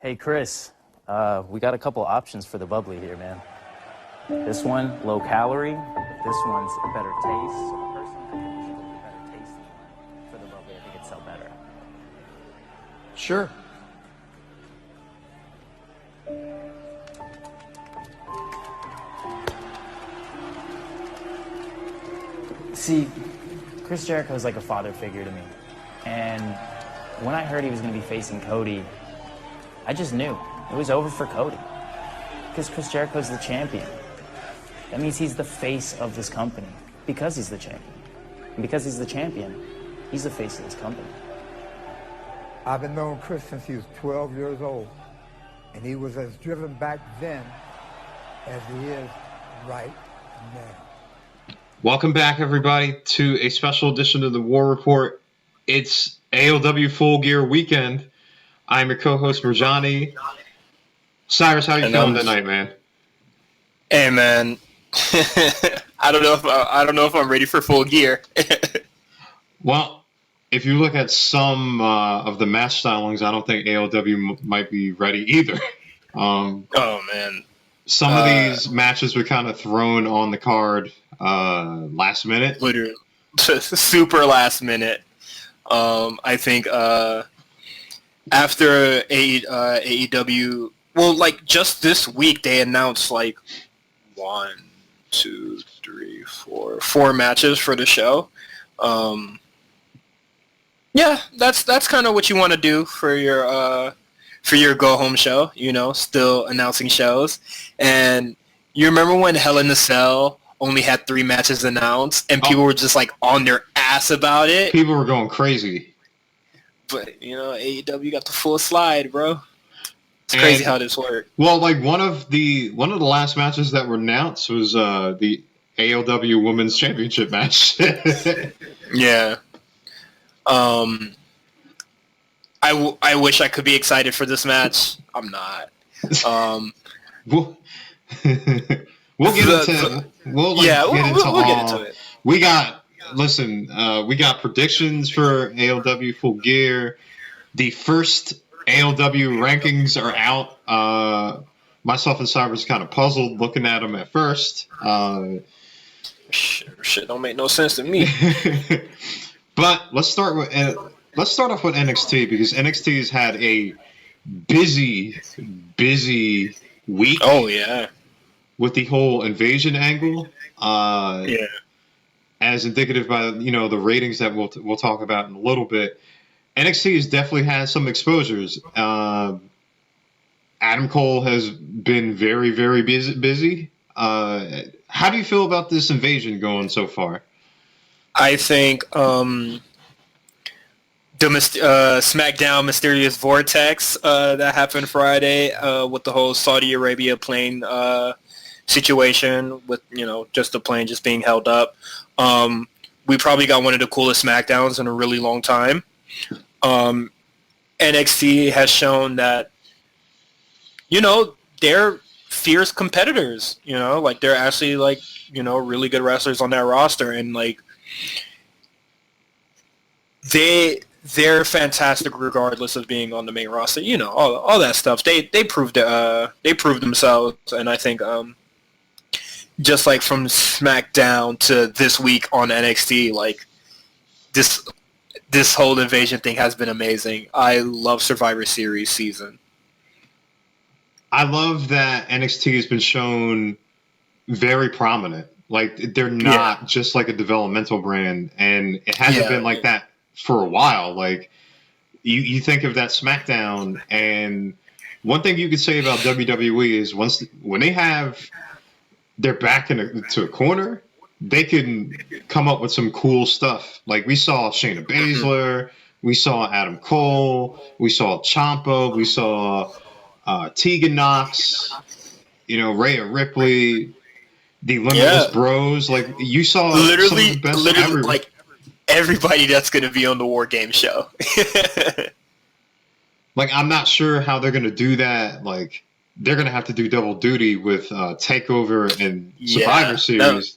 Hey, Chris, we got a couple options for the bubbly here, man. This one, low calorie. This one's a better taste. So personally, I think we should go with the better tasting one. For the bubbly, I think it'd sell better. Sure. See, Chris Jericho is like a father figure to me. And when I heard he was going to be facing Cody, I just knew it was over for Cody. Because Chris Jericho's the champion. That means he's the face of this company. Because he's the champion. And because he's the champion, he's the face of this company. I've been knowing Chris since he was 12 years old. And he was as driven back then as he is right now. Welcome back, everybody, to a special edition of the War Report. It's AEW Full Gear weekend. I'm your co-host, Murjani. Cyrus, how are you feeling tonight, man? Hey, man. I don't know if I'm ready for Full Gear. Well, if you look at some of the match stylings, I don't think AEW might be ready either. Oh, man. Some of these matches were kind of thrown on the card last minute. Literally. Super last minute. I think after AEW, well, like just this week, they announced like 1, 2, 3, 4 matches for the show. Yeah, that's kind of what you want to do for your go home show. You know, still announcing shows. And you remember when Hell in a Cell only had 3 matches announced, and people were just like on their ass about it. People were going crazy. But you know, AEW got the full slide, bro. It's crazy how this worked. Well, like one of the last matches that were announced was the AEW Women's Championship match. Yeah. I wish I could be excited for this match. I'm not. We'll get into it. We got predictions for AEW Full Gear. The first AEW rankings are out. Myself and Cyrus kind of puzzled looking at them at first. Shit don't make no sense to me. But let's start off with NXT, because NXT has had a busy week. Oh yeah. With the whole invasion angle. Yeah. As indicative by the ratings that we'll talk about in a little bit. NXT has definitely had some exposures. Adam Cole has been very, very busy. How do you feel about this invasion going so far? I think the SmackDown Mysterious Vortex that happened Friday with the whole Saudi Arabia plane situation with just the plane just being held up. We probably got one of the coolest SmackDowns in a really long time. NXT has shown that they're fierce competitors. Like they're actually like really good wrestlers on that roster, and like they're fantastic regardless of being on the main roster. All that stuff. They proved themselves, and I think just like from SmackDown to this week on NXT, like this whole invasion thing has been amazing. I love Survivor Series season. I love that NXT has been shown very prominent. Like they're not just like a developmental brand, and it hasn't been like that for a while. Like you think of that SmackDown, and one thing you could say about WWE is when they have their back to a corner, they can come up with some cool stuff. Like we saw Shayna Baszler, we saw Adam Cole, we saw Ciampa, we saw Tegan Knox, Rhea Ripley, the Limitless Bros. Like you saw literally some of the best ever. Like everybody that's going to be on the War Game show. Like I'm not sure how they're going to do that. Like they're going to have to do double duty with TakeOver and Survivor Series.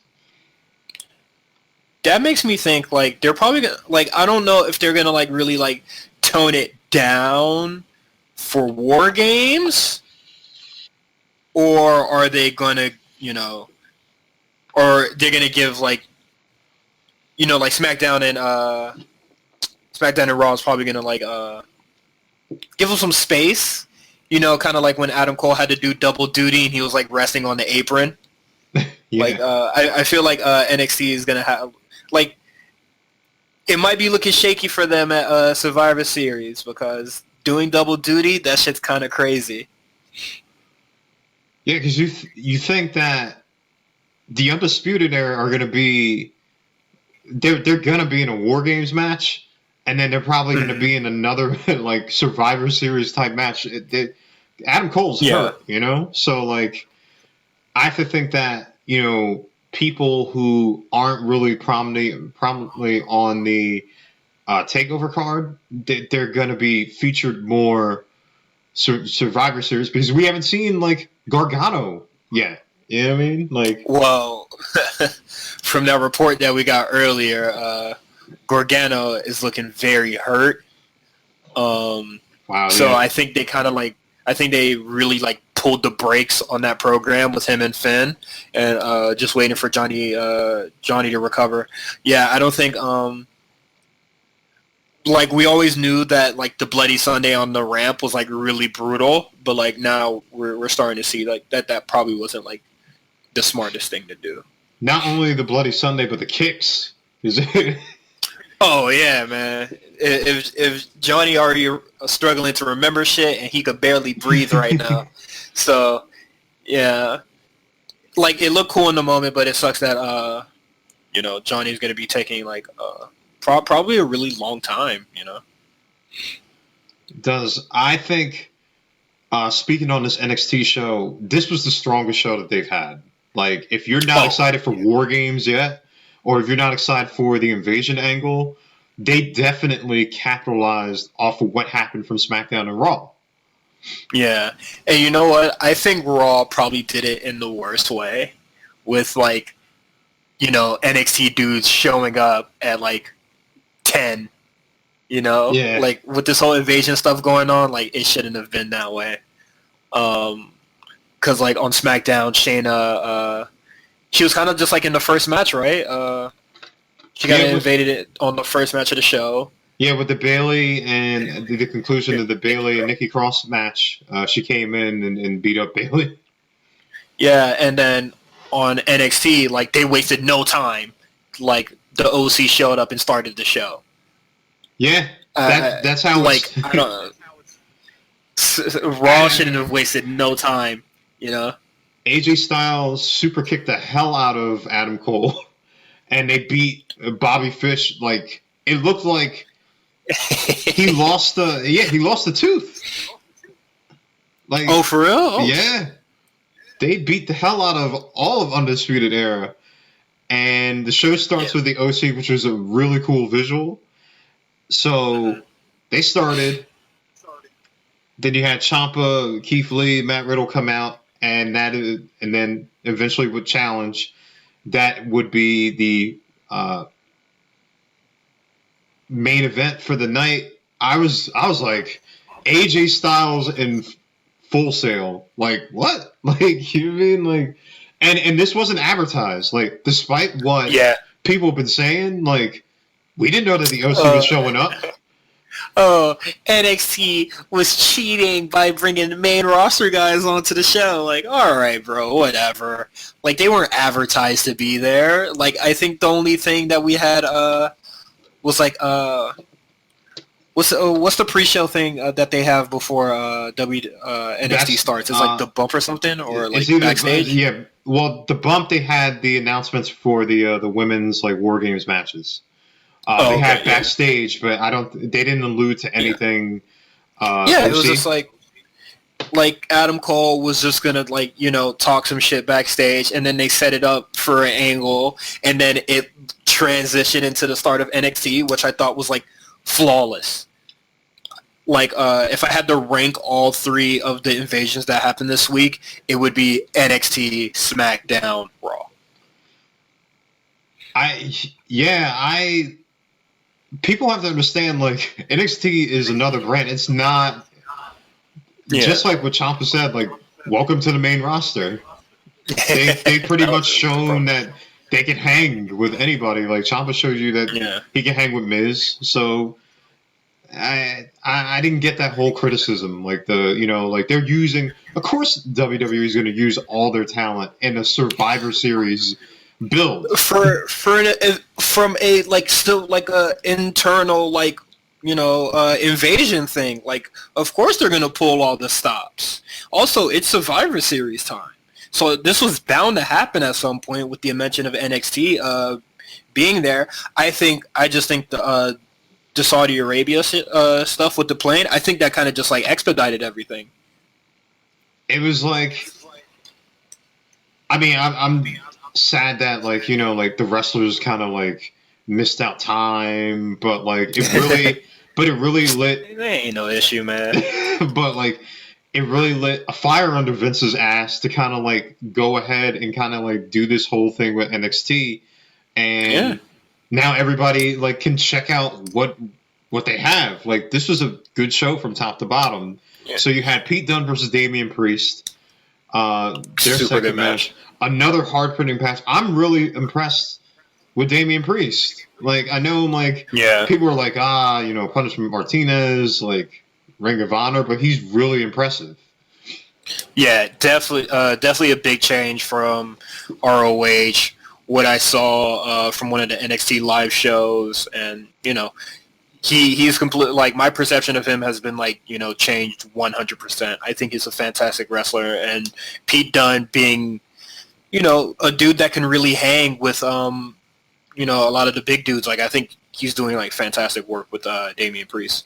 That makes me think like they're probably gonna, like I don't know if they're gonna like really like tone it down for War Games, or are they gonna, you know, or they're gonna give like, you know, like SmackDown and Raw is probably gonna like give them some space, you know, kind of like when Adam Cole had to do double duty and he was like resting on the apron. Yeah. Like I feel like NXT is gonna have like, it might be looking shaky for them at Survivor Series because doing double duty, that shit's kind of crazy. Yeah, because you think that the Undisputed Era are going to be they're going to be in a War Games match, and then they're probably going to be in another like Survivor Series type match. Adam Cole's hurt, you know, so like I have to think that, you know, people who aren't really prominently on the takeover card, they're going to be featured more Survivor Series because we haven't seen like Gargano yet. You know what I mean? Like, well, from that report that we got earlier, Gargano is looking very hurt. wow. So yeah. I think they really like pulled the brakes on that program with him and Finn, and just waiting for Johnny to recover. Yeah, I don't think like we always knew that like the Bloody Sunday on the ramp was like really brutal, but like now we're starting to see like that probably wasn't like the smartest thing to do. Not only the Bloody Sunday, but the kicks. Is it? Oh yeah, man. If Johnny already struggling to remember shit and he could barely breathe right now, so yeah, like it looked cool in the moment, but it sucks that you know, Johnny's gonna be taking like probably a really long time, you know. I think speaking on this NXT show, this was the strongest show that they've had. Like, if you're not excited for War Games yet, or if you're not excited for the Invasion angle, they definitely capitalized off of what happened from SmackDown and Raw. Yeah, and you know what? I think Raw probably did it in the worst way, with like, you know, NXT dudes showing up at like 10, you know, like with this whole Invasion stuff going on, like it shouldn't have been that way. Because like on SmackDown, Shayna, she was kind of just like in the first match, right? She got invaded it on the first match of the show. Yeah, with the Bayley and the conclusion of the Bayley and Nikki Cross match, she came in and beat up Bayley. Yeah, and then on NXT, like they wasted no time. Like the OC showed up and started the show. Yeah, that's how. Like I don't know. Raw shouldn't have wasted no time. You know, AJ Styles super kicked the hell out of Adam Cole, and they beat Bobby Fish. Like it looked like he lost the tooth. Like, oh, for real? Oh. Yeah, they beat the hell out of all of Undisputed Era, and the show starts with the OC, which was a really cool visual. So they started. Then you had Ciampa, Keith Lee, Matt Riddle come out, and then eventually would challenge. That would be the main event for the night. I was like, AJ Styles in Full Sail. Like, what? Like, you mean like, and this wasn't advertised. Like, despite what people have been saying, like, we didn't know that the OC was showing up. Oh, NXT was cheating by bringing the main roster guys onto the show. Like, all right, bro, whatever. Like, they weren't advertised to be there. Like, I think the only thing that we had was like what's the pre-show thing that they have before NXT starts? It's like the bump or something, or like backstage. Yeah, well, the bump they had the announcements for the women's like War Games matches. They had backstage, but they didn't allude to anything. It was just like Adam Cole was just gonna like, you know, talk some shit backstage, and then they set it up for an angle, and then it transitioned into the start of NXT, which I thought was like flawless. Like if I had to rank all three of the invasions that happened this week, it would be NXT, SmackDown, Raw. People have to understand, like, NXT is another brand. It's not just like what Ciampa said, like, welcome to the main roster. They pretty much shown that they can hang with anybody. Like Ciampa showed you that he can hang with Miz. So I didn't get that whole criticism. Like like they're using. Of course, WWE is going to use all their talent in a Survivor Series build from a like still like a internal like invasion thing. Like, of course they're going to pull all the stops. Also, it's Survivor Series time. So this was bound to happen at some point with the mention of NXT being there. I just think the Saudi Arabia stuff with the plane, I think that kind of just like expedited everything. It was like, I mean, I'm sad that like the wrestlers kind of like missed out time, but like it really lit. There ain't no issue, man. But like it really lit a fire under Vince's ass to kind of like go ahead and kind of like do this whole thing with NXT, and now everybody like can check out what they have. Like this was a good show from top to bottom. Yeah. So you had Pete Dunne versus Damian Priest. Their super second good match. Another hard-hitting match. I'm really impressed with Damian Priest. Like I know, like people are like, Punishment Martinez, like Ring of Honor, but he's really impressive. Yeah, definitely a big change from ROH. What I saw from one of the NXT live shows, and he's completely like my perception of him has been like changed 100%. I think he's a fantastic wrestler, and Pete Dunne being a dude that can really hang with a lot of the big dudes. Like I think he's doing like fantastic work with Damian Priest.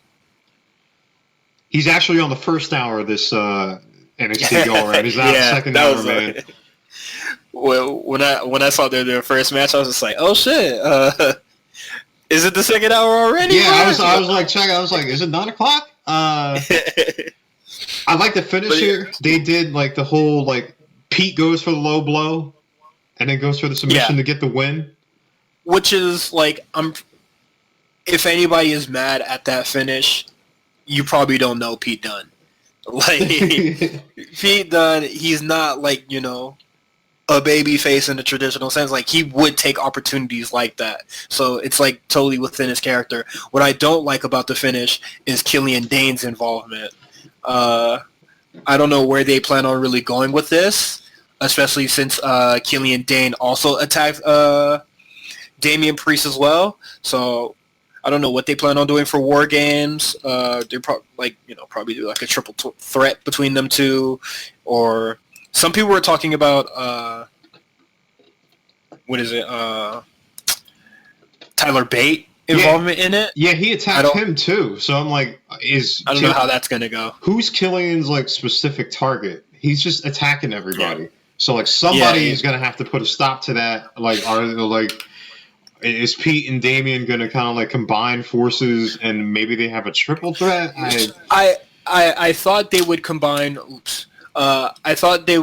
He's actually on the first hour of this NXT go around. He's not the second hour, man. Well, when I saw their first match, I was just like, oh shit. Is it the second hour already? Yeah, I was like, check. I was like, is it 9:00? I like the finish here. They did like the whole like Pete goes for the low blow, and then goes for the submission to get the win. Which is like, if anybody is mad at that finish, you probably don't know Pete Dunne. Like Pete Dunne, he's not like a baby face in the traditional sense. Like he would take opportunities like that. So it's like totally within his character. What I don't like about the finish is Killian Dane's involvement. I don't know where they plan on really going with this, especially since Killian Dane also attacked Damian Priest as well. So I don't know what they plan on doing for War Games. They're probably do like a triple threat between them two, or some people were talking about what is it? Tyler Bate involvement in it. Yeah, he attacked him too. So I'm like, I don't know how that's gonna go. Who's Killian's like specific target? He's just attacking everybody. Yeah. So like somebody is gonna have to put a stop to that. Like is Pete and Damian gonna kind of like combine forces and maybe they have a triple threat? I thought they would combine. I thought they,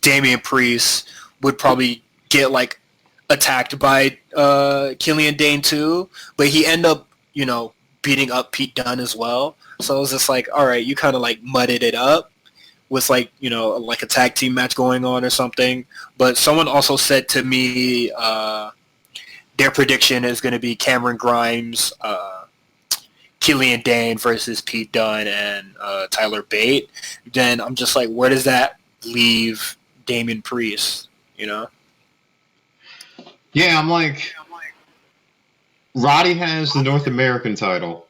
Damian Priest would probably get like attacked by Killian Dane too, but he ended up beating up Pete Dunne as well. So it was just like, all right, you kind of like mudded it up with like like a tag team match going on or something. But someone also said to me their prediction is going to be Cameron Grimes, Killian Dane versus Pete Dunne and Tyler Bate. Then I'm just like, where does that leave Damian Priest? Yeah, I'm like, Roddy has the North American title,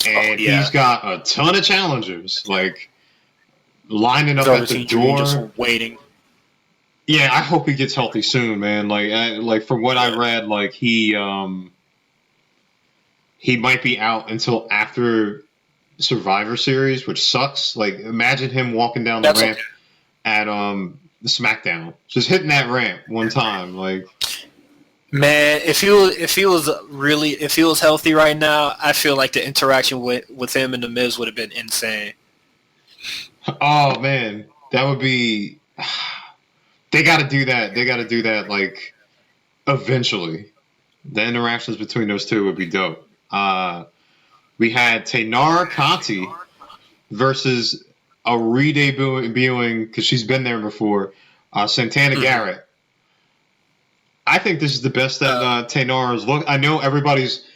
and he's got a ton of challengers, like lining up at the door, just waiting. Yeah, I hope he gets healthy soon, man. Like from what I read, like he might be out until after Survivor Series, which sucks. Like imagine him walking down the ramp at the SmackDown, just hitting that ramp one time, like. Man, if he was healthy right now, I feel like the interaction with him and the Miz would have been insane. Oh man, that would be. They got to do that. They got to do that like eventually. The interactions between those two would be dope. we had Taynara Conti versus a redebuting, because she's been there before, Santana Garrett. I think this is the best that Taynara's looked. I know everybody's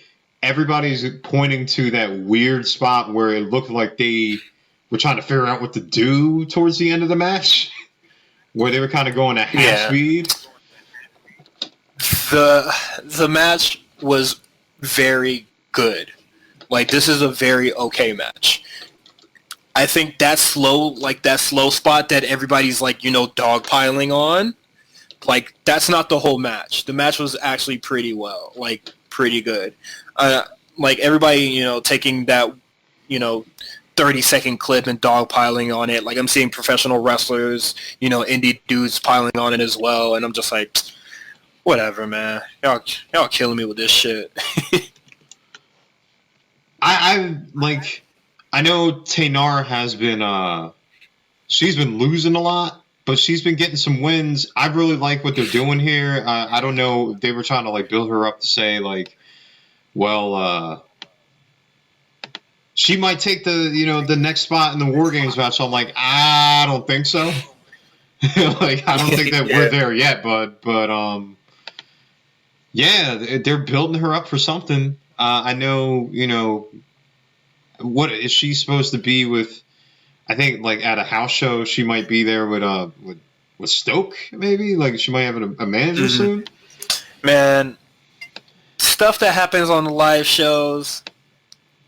pointing to that weird spot where it looked like they were trying to figure out what to do towards the end of the match, where they were kind of going at half speed. The match was very good. Like, this is a very okay match. I think that slow spot that everybody's like, dogpiling on, like, that's not the whole match. The match was actually pretty good. Like, everybody, taking that, 30-second clip and dogpiling on it. Like, I'm seeing professional wrestlers, indie dudes piling on it as well, and I'm just like, whatever, man. Y'all killing me with this shit. I know Taynara has been she's been losing a lot, but she's been getting some wins. I really like what they're doing here. I don't know, they were trying to like build her up to say like, well, she might take the next spot in the War Games match. So I'm like, I don't think so. Like, I don't think that we're there yet, but yeah, they're building her up for something. I know, what is she supposed to be with? I think like at a house show, she might be there with Stoke, maybe. Like, she might have a manager soon. Man, stuff that happens on the live shows,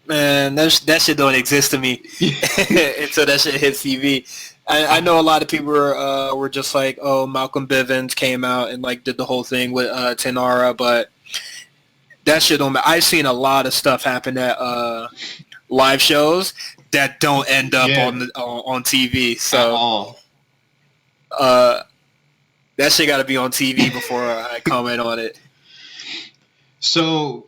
man, that shit don't exist to me until that shit hits TV. I know a lot of people were just like, oh, Malcolm Bivens came out and like did the whole thing with Taynara, but that shit don't matter. I've seen a lot of stuff happen at live shows that don't end up on TV. So that shit got to be on TV before I comment on it. So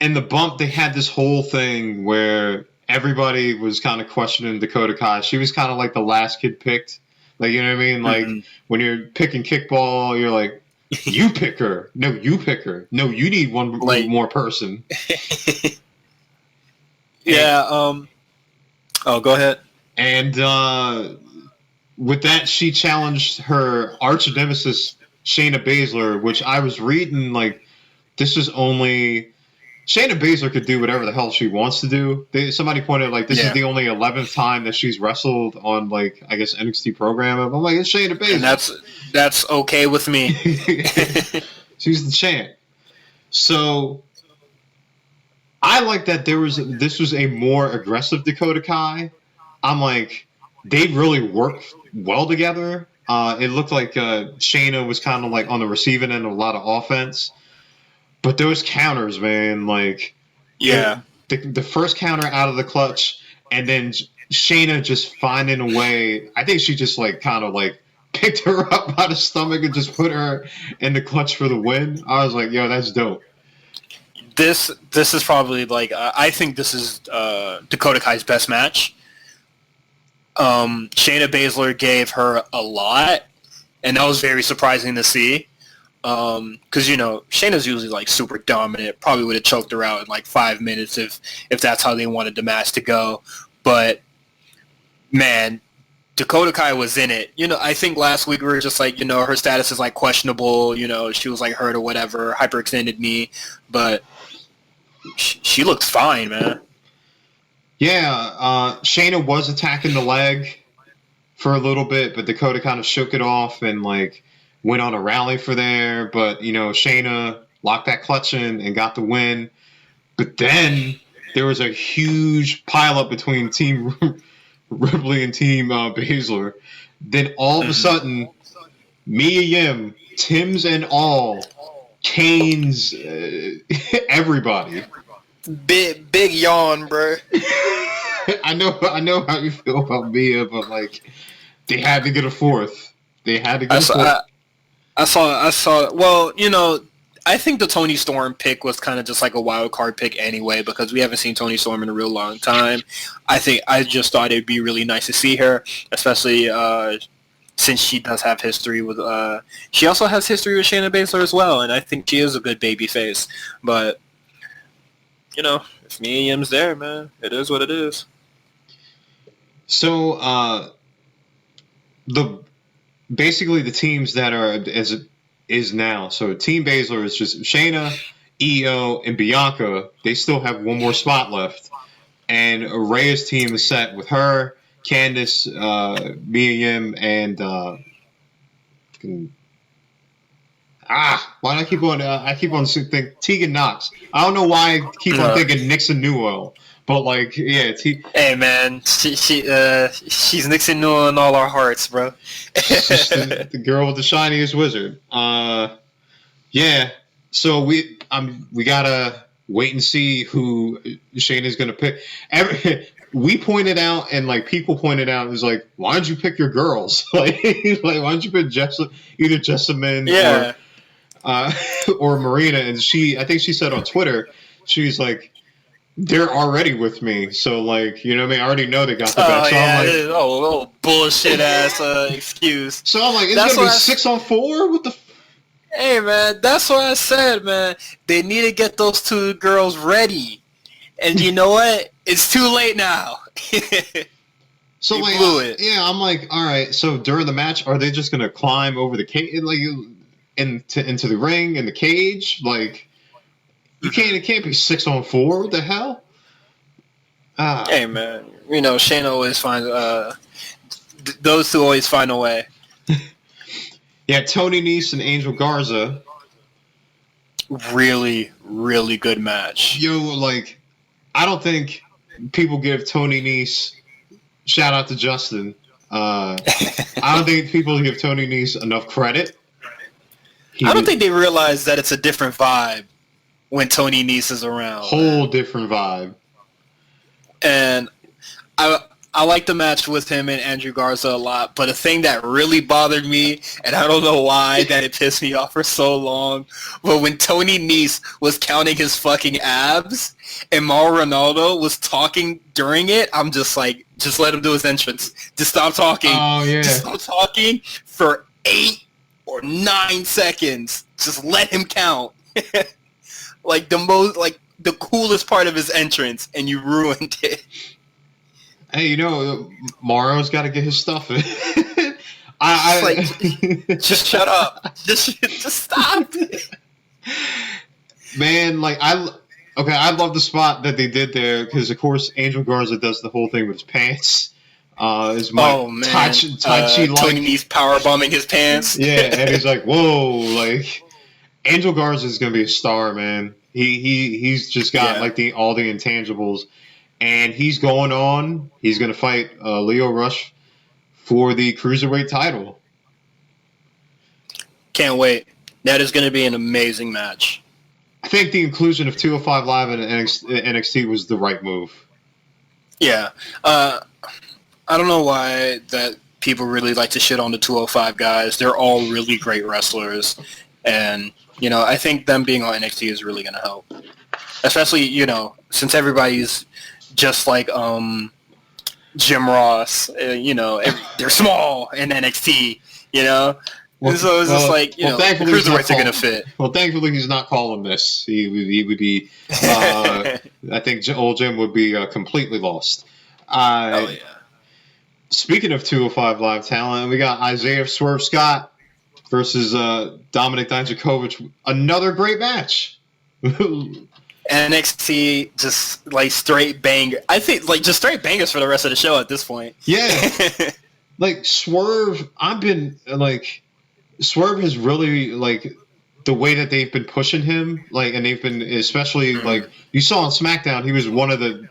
in the bump, they had this whole thing where everybody was kind of questioning Dakota Kai. She was kind of like the last kid picked. Like, you know what I mean? Like, when you're picking kickball, you're like, you pick her. No, you pick her. No, you need one more person. Oh, go ahead. And with that, she challenged her arch nemesis, Shayna Baszler, which I was reading, like, this is only... Shayna Baszler could do whatever the hell she wants to do. Somebody pointed out, like, this is the only 11th time that she's wrestled on, like, I guess NXT program. I'm like, it's Shayna Baszler. And that's okay with me. She's the champ. So I like that this was a more aggressive Dakota Kai. I'm like, they really worked well together. It looked like Shayna was kind of like on the receiving end of a lot of offense. But those counters, man, like, the first counter out of the clutch, and then Shayna just finding a way. I think she just like kind of like picked her up by the stomach and just put her in the clutch for the win. I was like, yo, that's dope. This is probably like I think this is Dakota Kai's best match. Shayna Baszler gave her a lot, and that was very surprising to see. Because Shayna's usually like super dominant. Probably would have choked her out in like 5 minutes if that's how they wanted the match to go. But man, Dakota Kai was in it. I think last week we were just like, her status is like questionable. She was like hurt or whatever, hyperextended knee, but she looked fine, man. Yeah, Shayna was attacking the leg for a little bit, but Dakota kind of shook it off and like went on a rally for there, but, Shayna locked that clutch in and got the win. But then there was a huge pileup between Team Ripley and Team Baszler. Then all of a sudden, Mia Yim, Tim's and all, canes everybody. Big yawn, bro. I know how you feel about Mia, but, like, they had to get a fourth. I saw. Well, I think the Toni Storm pick was kind of just like a wild card pick anyway, because we haven't seen Toni Storm in a real long time. I just thought it'd be really nice to see her, especially since she does have history with. She also has history with Shayna Baszler as well, and I think she is a good baby face. But if Mia Yim's there, man, it is what it is. So basically the teams that are as it is now. So Team Baszler is just Shayna, Io, and Bianca. They still have one more spot left, and Rhea's team is set with her, Candice, Mia Yim, and why do I keep on? I keep on thinking Tegan Knox. I don't know why I keep on thinking Nixon Newell, but like, yeah. Hey man, she's Nixon Newell in all our hearts, bro. Just the girl with the shiniest wizard. Yeah. So we gotta wait and see who Shayna's gonna pick. We pointed out, and like people pointed out, it was like, why don't you pick your girls? like why don't you pick either Jessamine or Marina? And I think she said on Twitter, she's like, they're already with me, so like, you know what I mean? I already know they got the best. So yeah, I'm like, little bullshit ass excuse. So I'm like, it's gonna be 6-on-4? What the? Hey man, that's what I said, man. They need to get those two girls ready, and you know what? It's too late now. So like, blew it. Yeah, I'm like, all right. So during the match, are they just gonna climb over the cage, like into the ring in the cage? Like, it can't be 6-on-4. What the hell? Hey man, Shane always finds those two always find a way. Yeah, Tony Nese and Angel Garza. Really, really good match. Yo, like, I don't think people give Tony Nese. Shout out to Justin. I don't think people give Tony Nese enough credit. I don't think they realize that it's a different vibe when Tony Nese is around. Whole different vibe. And I like the match with him and Andrew Garza a lot, but a thing that really bothered me, and I don't know why that it pissed me off for so long, but when Tony Nese was counting his fucking abs and Mauro Ronaldo was talking during it, I'm just like, just let him do his entrance. Just stop talking. Oh, yeah. Just stop talking for 8 or 9 seconds. Just let him count. Like the coolest part of his entrance, and you ruined it. Hey, Mauro's got to get his stuff in. Just shut up. Just stop. Man, like I love the spot that they did there because, of course, Angel Garza does the whole thing with his pants. Tai Chi like Tony Nese power bombing his pants. Yeah, and he's like, whoa, like Angel Garza is gonna be a star, man. He's just got like all the intangibles. And he's going on. He's going to fight Leo Rush for the Cruiserweight title. Can't wait. That is going to be an amazing match. I think the inclusion of 205 Live and NXT was the right move. Yeah. I don't know why that people really like to shit on the 205 guys. They're all really great wrestlers. And, I think them being on NXT is really going to help. Especially, since everybody's just like Jim Ross, they're small in NXT, so it's just like, the cruiserweights are going to fit. Well, thankfully he's not calling this. He would be, I think old Jim would be completely lost. Oh, yeah. Speaking of 205 Live talent, we got Isaiah Swerve Scott versus Dominic Dijakovic. Another great match. NXT just like straight banger. I think like just straight bangers for the rest of the show at this point. Yeah. Like Swerve, Swerve has really like the way that they've been pushing him, like, and they've been especially like you saw on SmackDown, he was one of the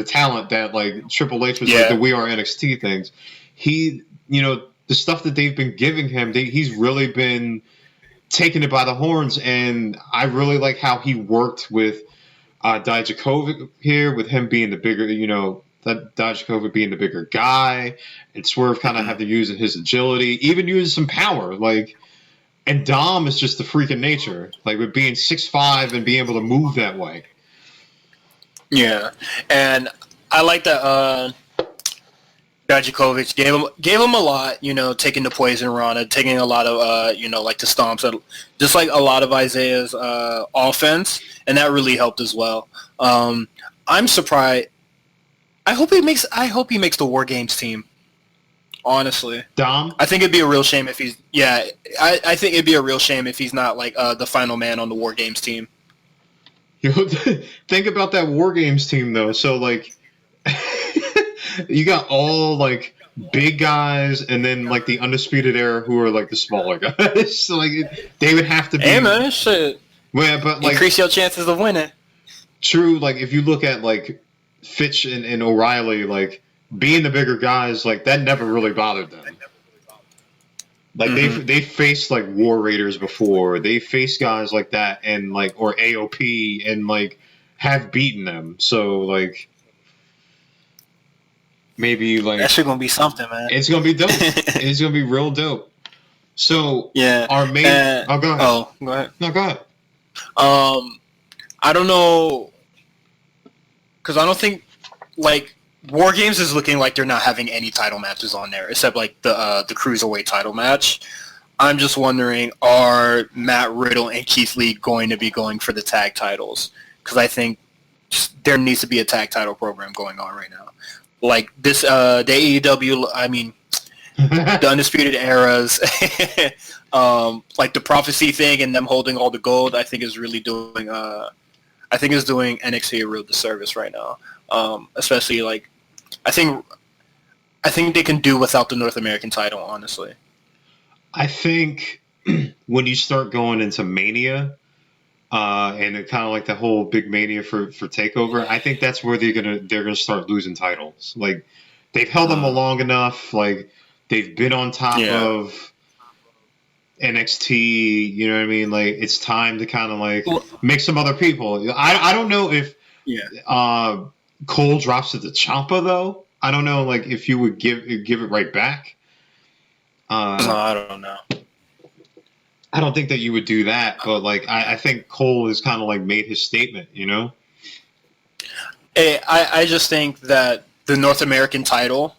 talent that like Triple H was like the We Are NXT things. He, the stuff that they've been giving him, he's really been taking it by the horns, and I really like how he worked with Dijakovic here, with him being the bigger, Dijakovic being the bigger guy, and Swerve kind of have to use his agility, even use some power, like, and Dom is just the freak of nature, like with being 6'5" and being able to move that way. Yeah, and I like that Dijakovic gave him a lot, taking the poison Rana, taking a lot of like the stomps, just like a lot of Isaiah's offense, and that really helped as well. I'm surprised. I hope he makes the War Games team. Honestly, Dom, I think it'd be a real shame if he's. Yeah, I think it'd be a real shame if he's not like the final man on the War Games team. Think about that War Games team though. So like, you got all like big guys, and then like the Undisputed Era, who are like the smaller guys. So like, they would have to be. Hey man, shit. Well, but like, increase your chances of winning. True. Like if you look at like Fitch and O'Reilly, like being the bigger guys, like that never really bothered them. Like they faced like War Raiders before. They faced guys like that and like or AOP and like have beaten them. So like maybe like that's gonna be something, man. It's gonna be dope. It's gonna be real dope. So yeah, our main. Go ahead. Oh, go ahead. No, go ahead. I don't know, because I don't think like War Games is looking like they're not having any title matches on there except like the Cruiserweight title match. I'm just wondering, are Matt Riddle and Keith Lee going to be going for the tag titles? Because I think there needs to be a tag title program going on right now. Like this, the AEW, I mean, the Undisputed Eras, like the Prophecy thing and them holding all the gold, I think is really doing, I think is doing NXT a real disservice right now. Especially like, I think they can do without the North American title, honestly. I think when you start going into Mania, and it kind of like the whole big Mania for Takeover, I think that's where they're gonna start losing titles. Like they've held them long enough. Like they've been on top of NXT. You know what I mean? Like it's time to kind of like make some other people. I don't know if Cole drops it to Ciampa though. I don't know like if you would give it right back. No, I don't know. I don't think that you would do that, but like I think Cole has kind of like made his statement, you know? I just think that the North American title,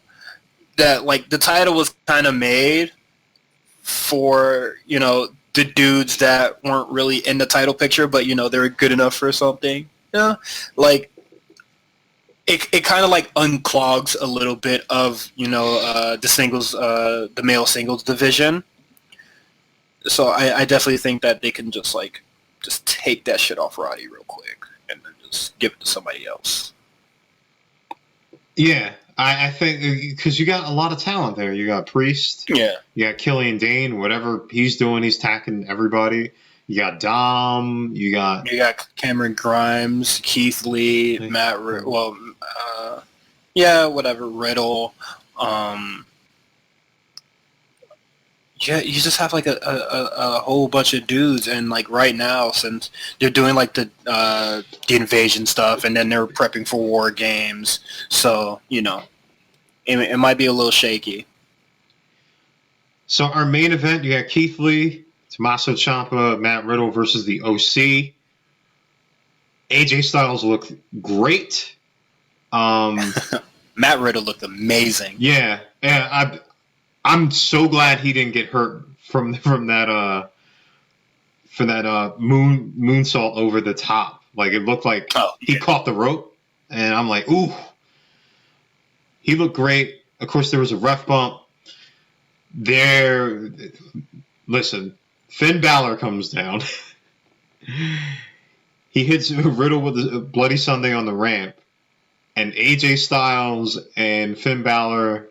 that like the title was kind of made for, the dudes that weren't really in the title picture, but they were good enough for something. Yeah, like it kind of like unclogs a little bit of the singles, the male singles division. So I definitely think that they can just take that shit off Roddy real quick and then just give it to somebody else. Yeah, I think because you got a lot of talent there. You got Priest. Yeah. You got Killian Dane. Whatever he's doing, he's attacking everybody. You got Dom. You got Cameron Grimes, Keith Lee, Matt. Riddle. Yeah, you just have like a whole bunch of dudes, and like right now, since they're doing like the invasion stuff, and then they're prepping for War Games, so it might be a little shaky. So our main event, you got Keith Lee, Tommaso Ciampa, Matt Riddle versus the OC. AJ Styles looked great. Matt Riddle looked amazing. Yeah, I'm so glad he didn't get hurt from that moonsault over the top. Like it looked like he caught the rope, and I'm like, ooh. He looked great. Of course, there was a ref bump. Listen, Finn Balor comes down. He hits Riddle with a Bloody Sunday on the ramp, and AJ Styles and Finn Balor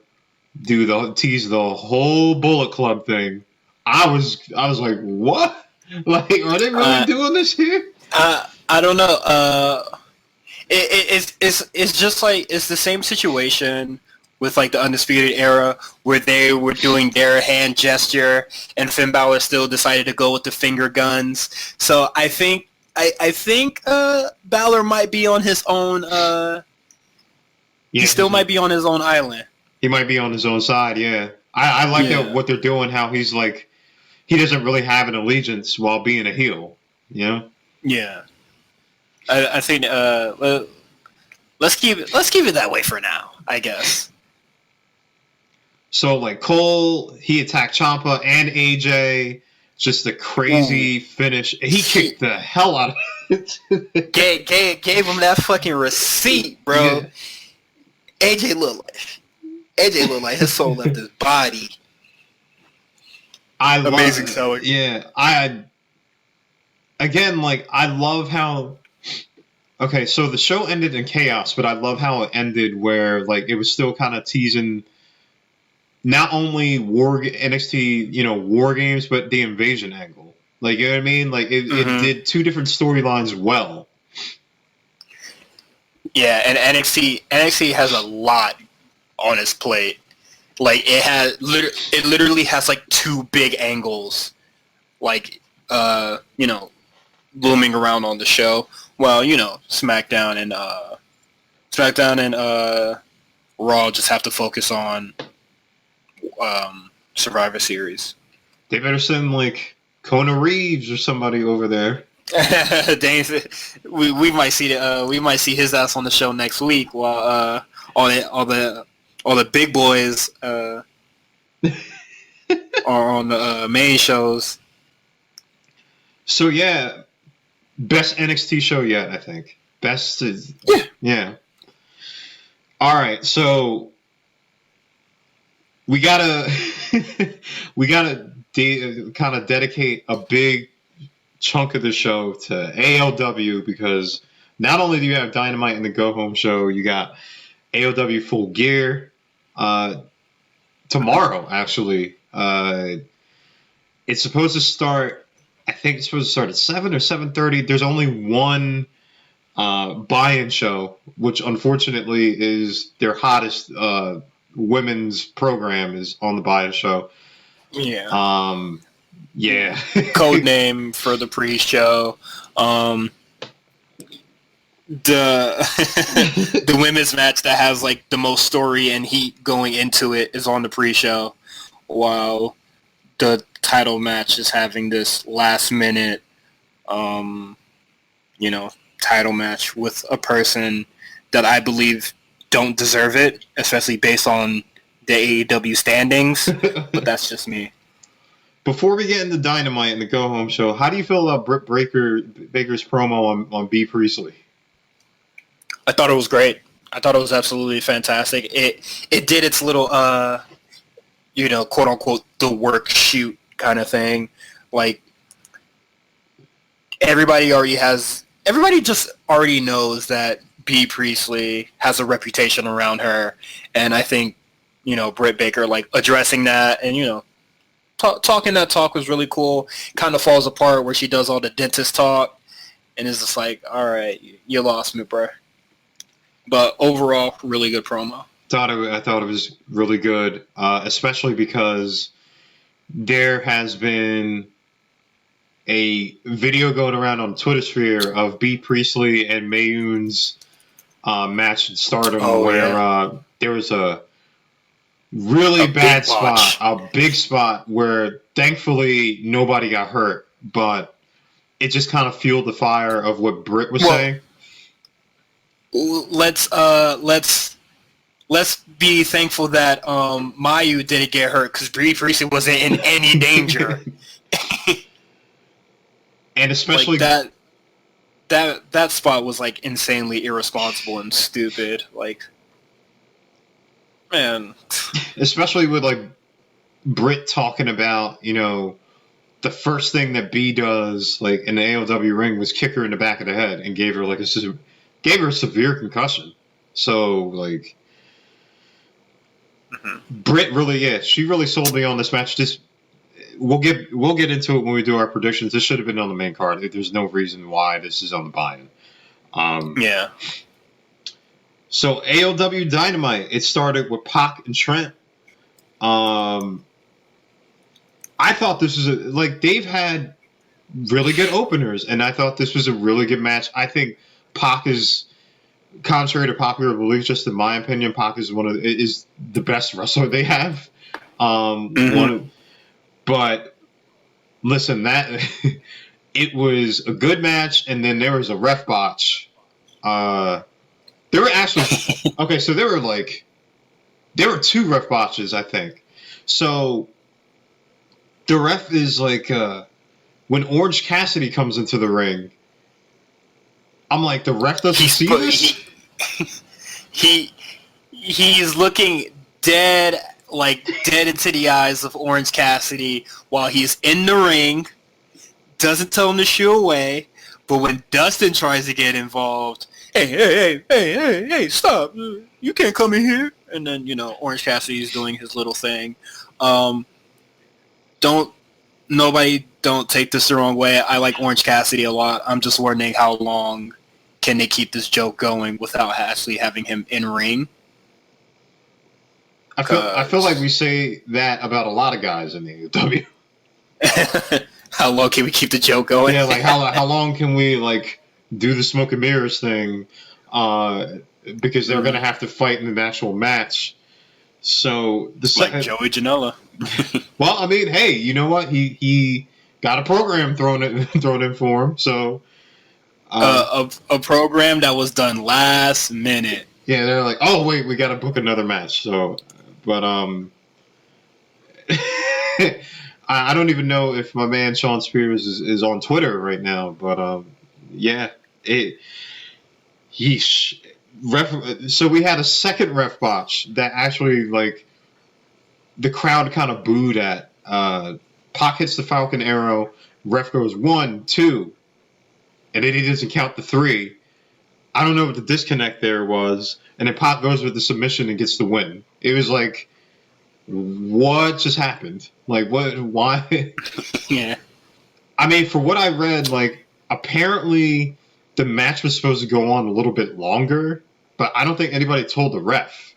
tease the whole Bullet Club thing. I was like, what? Like, are they really doing this here? I don't know. It's just like it's the same situation with like the Undisputed Era where they were doing their hand gesture and Finn Balor still decided to go with the finger guns. So I think Balor might be on his own. He still might be on his own island. He might be on his own side, yeah. I like what they're doing, how he's like, he doesn't really have an allegiance while being a heel, Yeah. I think let's keep it that way for now, I guess. So like Cole, he attacked Ciampa and AJ. Just a crazy finish. He kicked the hell out of it. Gave him that fucking receipt, bro. Yeah. AJ looked like his soul left his body. Amazing selling. Yeah, I love how. Okay, so the show ended in chaos, but I love how it ended where like it was still kind of teasing not only NXT, War Games, but the invasion angle. Like, you know what I mean? Like it did two different storylines well. Yeah, and NXT has a lot on its plate. Like it literally has like two big angles, like looming around on the show. Well, SmackDown and Raw just have to focus on Survivor Series. They better send like Kona Reeves or somebody over there. we might see his ass on the show next week while all the big boys are on the main shows. So yeah, best NXT show yet, I think. Best is yeah. All right, so we gotta kind of dedicate a big chunk of the show to AEW, because not only do you have Dynamite in the Go Home show, you got AEW Full Gear tomorrow. Actually, it's supposed to start. I think it's supposed to start at 7 or 7:30. There's only one buy-in show, which unfortunately is their hottest women's program is on the buy-in show. Yeah. Yeah. Code name for the pre-show. The women's match that has like the most story and heat going into it is on the pre-show, while the title match is having this last minute title match with a person that I believe don't deserve it, especially based on the AEW standings, but that's just me. Before we get into Dynamite and the Go Home show, how do you feel about Britt Baker's promo on B. Priestley? I thought it was great. I thought it was absolutely fantastic. It did its little, quote unquote, the work shoot kind of thing. Like everybody just already knows that B. Priestley has a reputation around her, and I think Britt Baker like addressing that and talking that talk was really cool. Kind of falls apart where she does all the dentist talk, and is just like, all right, you lost me, bro. But overall, really good promo. I thought it was really good, especially because there has been a video going around on Twitter sphere of B. Priestley and Mayun's match in Stardom, there was a really bad spot, a big spot where thankfully nobody got hurt, but it just kind of fueled the fire of what Britt was saying. Let's be thankful that Mayu didn't get hurt, because Brie Priestley wasn't in any danger. And especially like that spot was like insanely irresponsible and stupid. Like, man, especially with like Britt talking about the first thing that B does like in the AEW ring was kick her in the back of the head and gave her a severe concussion. So like, Britt really, she really sold me on this match. We'll get into it when we do our predictions. This should have been on the main card. There's no reason why this is on the buy-in. Yeah. So AEW Dynamite, it started with Pac and Trent. I thought this was they've had really good openers, and I thought this was a really good match. I think Pac is, contrary to popular belief, just in my opinion, Pac is is the best wrestler they have. But listen, that it was a good match, and then there was a ref botch. There were actually there there were 2 ref botches, I think. So the ref is like, when Orange Cassidy comes into the ring, I'm like, the ref doesn't see this? He's looking dead into the eyes of Orange Cassidy while he's in the ring, doesn't tell him to shoo away, but when Dustin tries to get involved, hey, stop, you can't come in here. And then, Orange Cassidy's doing his little thing. Don't take this the wrong way. I like Orange Cassidy a lot. I'm just wondering how long can they keep this joke going without actually having him in ring. I feel like we say that about a lot of guys in AEW. How long can we keep the joke going? Yeah, like how long can we like do the smoke and mirrors thing? Because they're going to have to fight in an actual match. So like Joey Janela. Well, I mean, hey, you know what? He got a program thrown in for him. So a program that was done last minute. Yeah, they're like, oh wait, we got to book another match. So, but I don't even know if my man Sean Spears is on Twitter right now. But yeah, so we had a second ref botch that actually, like, the crowd kind of booed at. Pac hits the Falcon Arrow. Ref goes 1, 2, and then he doesn't count the 3. I don't know what the disconnect there was. And then Pac goes with the submission and gets the win. It was like, what just happened? Like, what? Why? Yeah. I mean, for what I read, like, apparently the match was supposed to go on a little bit longer, but I don't think anybody told the ref.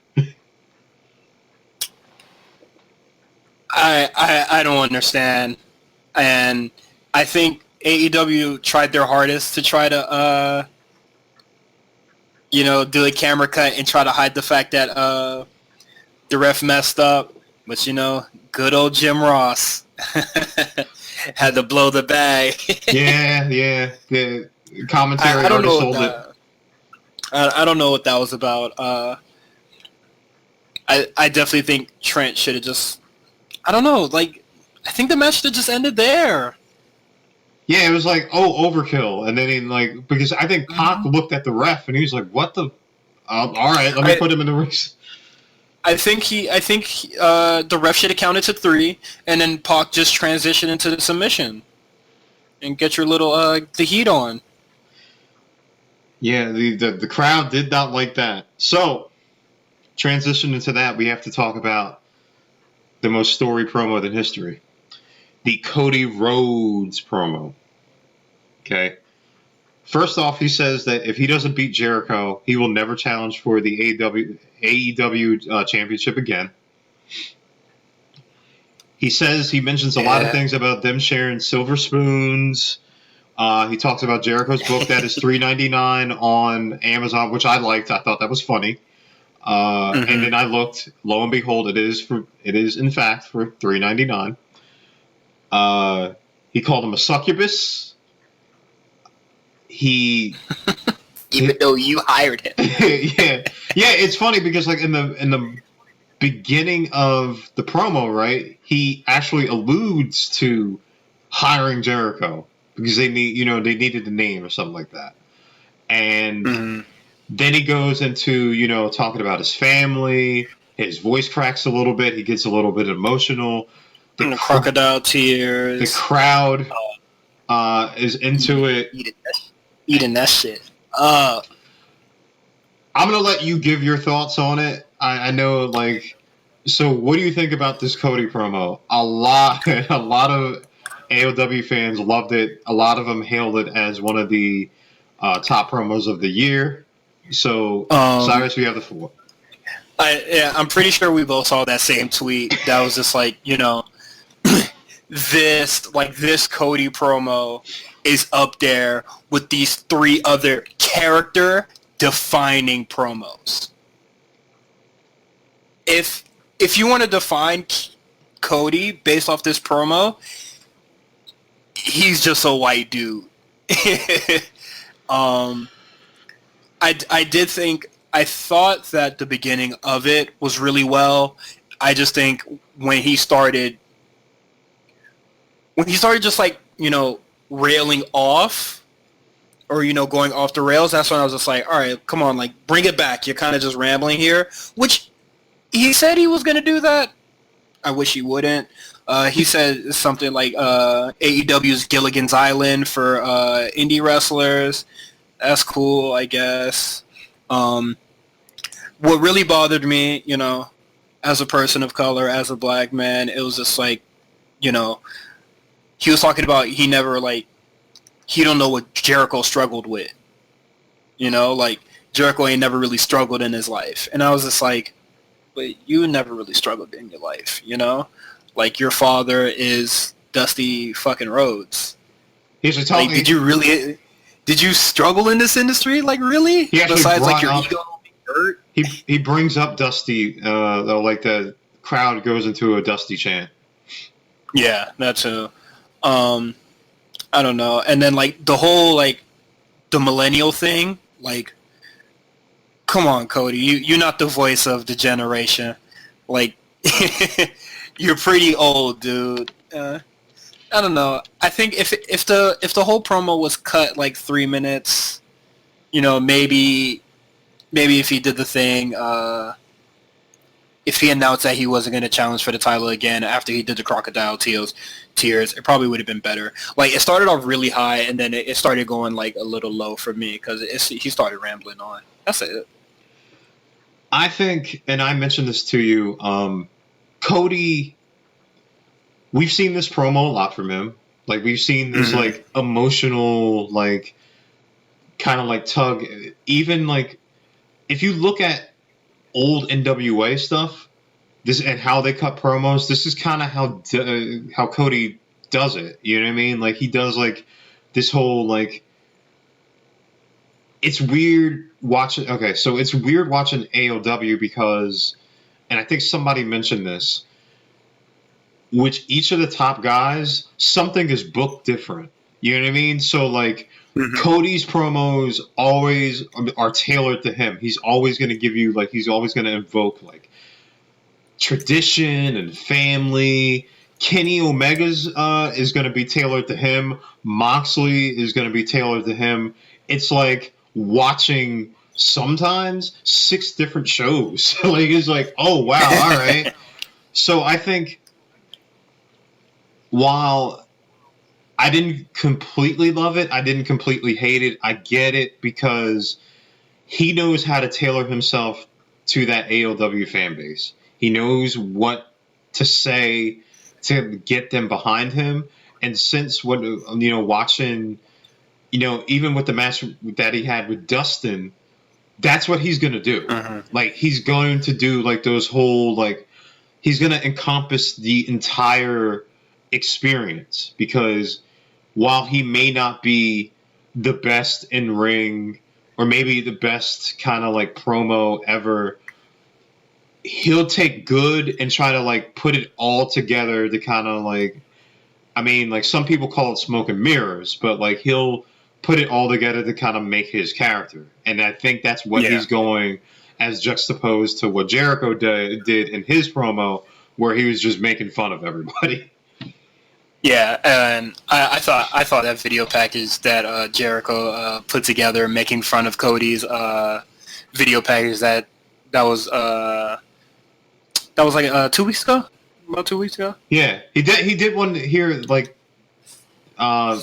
I don't understand. And I think AEW tried their hardest to try to, do a camera cut and try to hide the fact that the ref messed up. But, good old Jim Ross had to blow the bag. Yeah. The commentary already sold it. I don't know what that was about. I definitely think Trent should have just... I don't know. Like, I think the match should have just ended there. Yeah, it was like, overkill. And then because I think Pac looked at the ref and he was like, what the... all right, let me put him in the race. I think the ref should have counted to 3, and then Pac just transitioned into the submission and get your little the heat on. Yeah, the crowd did not like that. So, transition into that, we have to talk about the most storied promo in history. The Cody Rhodes promo. Okay. First off, he says that if he doesn't beat Jericho, he will never challenge for the AEW championship again. He mentions a lot of things about them sharing silver spoons. He talks about Jericho's book that is $3.99 on Amazon, which I liked. I thought that was funny. And then I looked. Lo and behold, it is in fact for $3.99. He called him a succubus. Even though you hired him. yeah. It's funny because like in the beginning of the promo, right, he actually alludes to hiring Jericho because they needed the name or something like that, and then he goes into talking about his family. His voice cracks a little bit. He gets a little bit emotional. The crocodile tears. The crowd is into it. Eating that shit. I'm gonna let you give your thoughts on it. I know, like, so what do you think about this Cody promo? A lot of AEW fans loved it. A lot of them hailed it as one of the top promos of the year. So, Cyrus, we have the floor. I'm pretty sure we both saw that same tweet. That was just like, this Cody promo is up there with these 3 other character-defining promos. If you want to define Cody based off this promo, he's just a white dude. I did think I thought that the beginning of it was really well. I just think when he started just like, railing off or, going off the rails, that's when I was just like, all right, come on, like, bring it back. You're kind of just rambling here, which he said he was going to do that. I wish he wouldn't. He said something like AEW's Gilligan's Island for indie wrestlers. That's cool, I guess. What really bothered me, as a person of color, as a black man, it was just like, he was talking about he don't know what Jericho struggled with. Like, Jericho ain't never really struggled in his life. And I was just like, but you never really struggled in your life, Like, your father is Dusty fucking Rhodes. Like, did you struggle in this industry? Like, really? Besides, like, your ego being hurt? He brings up Dusty, though, like, the crowd goes into a Dusty chant. Yeah, that too. I don't know. And then, like, the whole, like, the millennial thing, like, come on, Cody, you're not the voice of the generation. Like, you're pretty old, dude. I don't know. I think if the whole promo was cut like 3 minutes, maybe if he did the thing, if he announced that he wasn't going to challenge for the title again after he did the crocodile tears, it probably would have been better. Like, it started off really high, and then it started going like a little low for me because he started rambling on. That's it. I think, and I mentioned this to you, Cody, we've seen this promo a lot from him. Like, we've seen this, like, emotional, like, kind of, like, tug. Even, like, if you look at old NWA stuff, and how they cut promos, this is kind of how Cody does it. You know what I mean? Like, he does, like, this whole, like, it's weird watching. Okay, so it's weird watching AEW because, and I think somebody mentioned this, which each of the top guys, something is booked different. You know what I mean? So, like, Cody's promos always are tailored to him. He's always going to give you, like, he's always going to invoke, like, tradition and family. Kenny Omega's is going to be tailored to him. Moxley is going to be tailored to him. It's like watching sometimes 6 different shows. Like, it's like, oh, wow, all right. So I think while I didn't completely love it, I didn't completely hate it, I get it because he knows how to tailor himself to that AEW fan base. He knows what to say to get them behind him. And since watching, even with the match that he had with Dustin, that's what he's going to do. Like, he's going to do, like, those whole, like, he's going to encompass the entire experience because while he may not be the best in ring or maybe the best kind of, like, promo ever, he'll take good and try to, like, put it all together to kind of, like, I mean, like, some people call it smoke and mirrors, but, like, he'll put it all together to kind of make his character. And I think that's what he's going as juxtaposed to what Jericho did in his promo, where he was just making fun of everybody. Yeah, and I thought that video package that Jericho put together, making fun of Cody's video package, that was like 2 weeks ago, about 2 weeks ago. Yeah, he did one here like on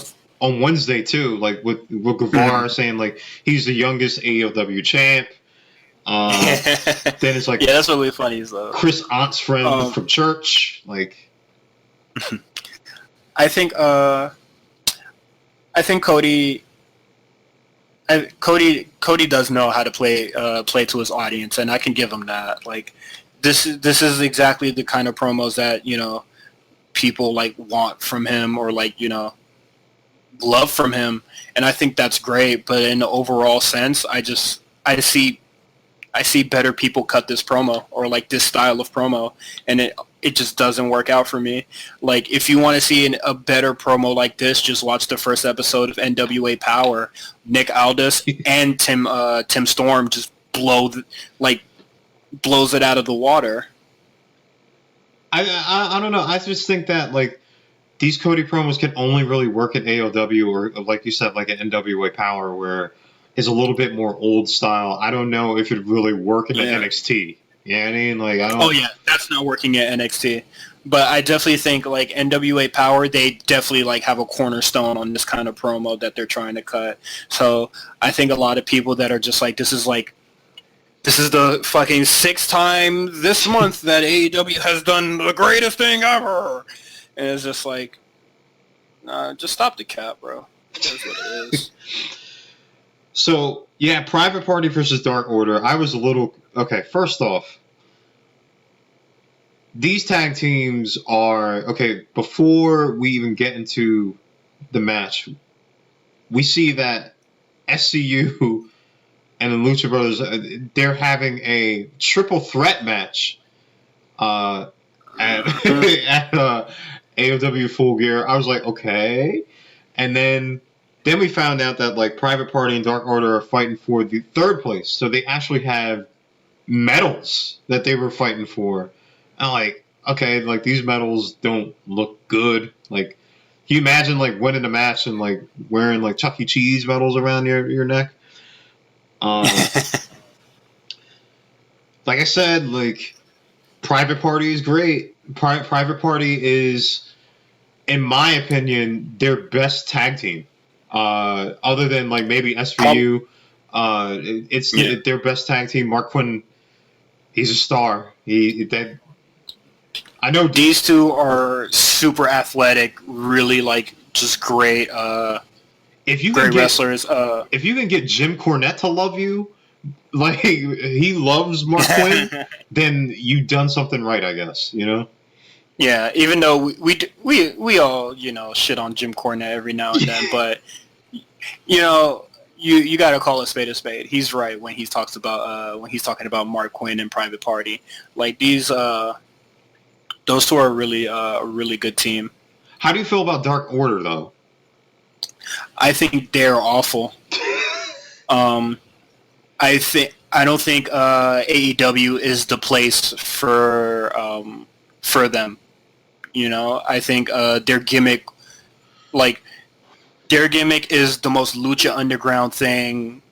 Wednesday too, like with Guevara saying like he's the youngest AEW champ. Then it's like that's really funny. So Chris Ant's friend from church, like. I think Cody does know how to play to his audience, and I can give him that. Like, this is exactly the kind of promos that people like want from him, or like love from him, and I think that's great. But in the overall sense, I see better people cut this promo, or like this style of promo, and it just doesn't work out for me. Like, if you want to see a better promo like this, just watch the first episode of NWA Power. Nick Aldis and Tim Storm just blows it out of the water. I don't know. I just think that like these Cody promos can only really work at AEW or like you said, like an NWA Power where it's a little bit more old style. I don't know if it really work in NXT. You know what I mean? Like I don't. Oh yeah, that's not working at NXT. But I definitely think like NWA Power, they definitely like have a cornerstone on this kind of promo that they're trying to cut. So I think a lot of people that are just like, this is the fucking 6th time this month that AEW has done the greatest thing ever. And it's just like, nah, just stop the cap, bro. That's what it is. So, yeah, Private Party versus Dark Order. I was a little... Okay, first off, these tag teams are... Okay, before we even get into the match, we see that SCU and the Lucha Brothers, they're having a triple threat match at AEW Full Gear. I was like, okay. And then we found out that like Private Party and Dark Order are fighting for the 3rd place. So they actually have medals that they were fighting for. I'm like, okay, like these medals don't look good. Like, can you imagine like winning a match and like wearing like Chuck E. Cheese medals around your neck? Like I said, like Private Party is great. Private Party is, in my opinion, their best tag team. Other than like maybe SVU, it's their best tag team. Mark Quinn, he's a star. I know these two are super athletic, really like just great. Great wrestlers. If you can get Jim Cornette to love you, like he loves Mark Quinn, then you've done something right, I guess. You know. Yeah, even though we all shit on Jim Cornette every now and then, but you got to call a spade. He's right when he talks about when he's talking about Mark Quinn and Private Party. Like these, those two are really a really good team. How do you feel about Dark Order though? I think they're awful. I don't think AEW is the place for them. I think their gimmick is the most Lucha Underground thing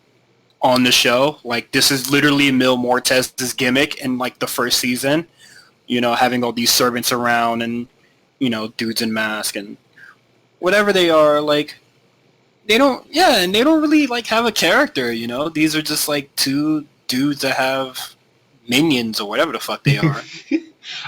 on the show. Like this is literally Mil Muertes' gimmick in like the first season. Having all these servants around and dudes in masks and whatever they are, like. They don't really like have a character, These are just like two dudes that have minions or whatever the fuck they are.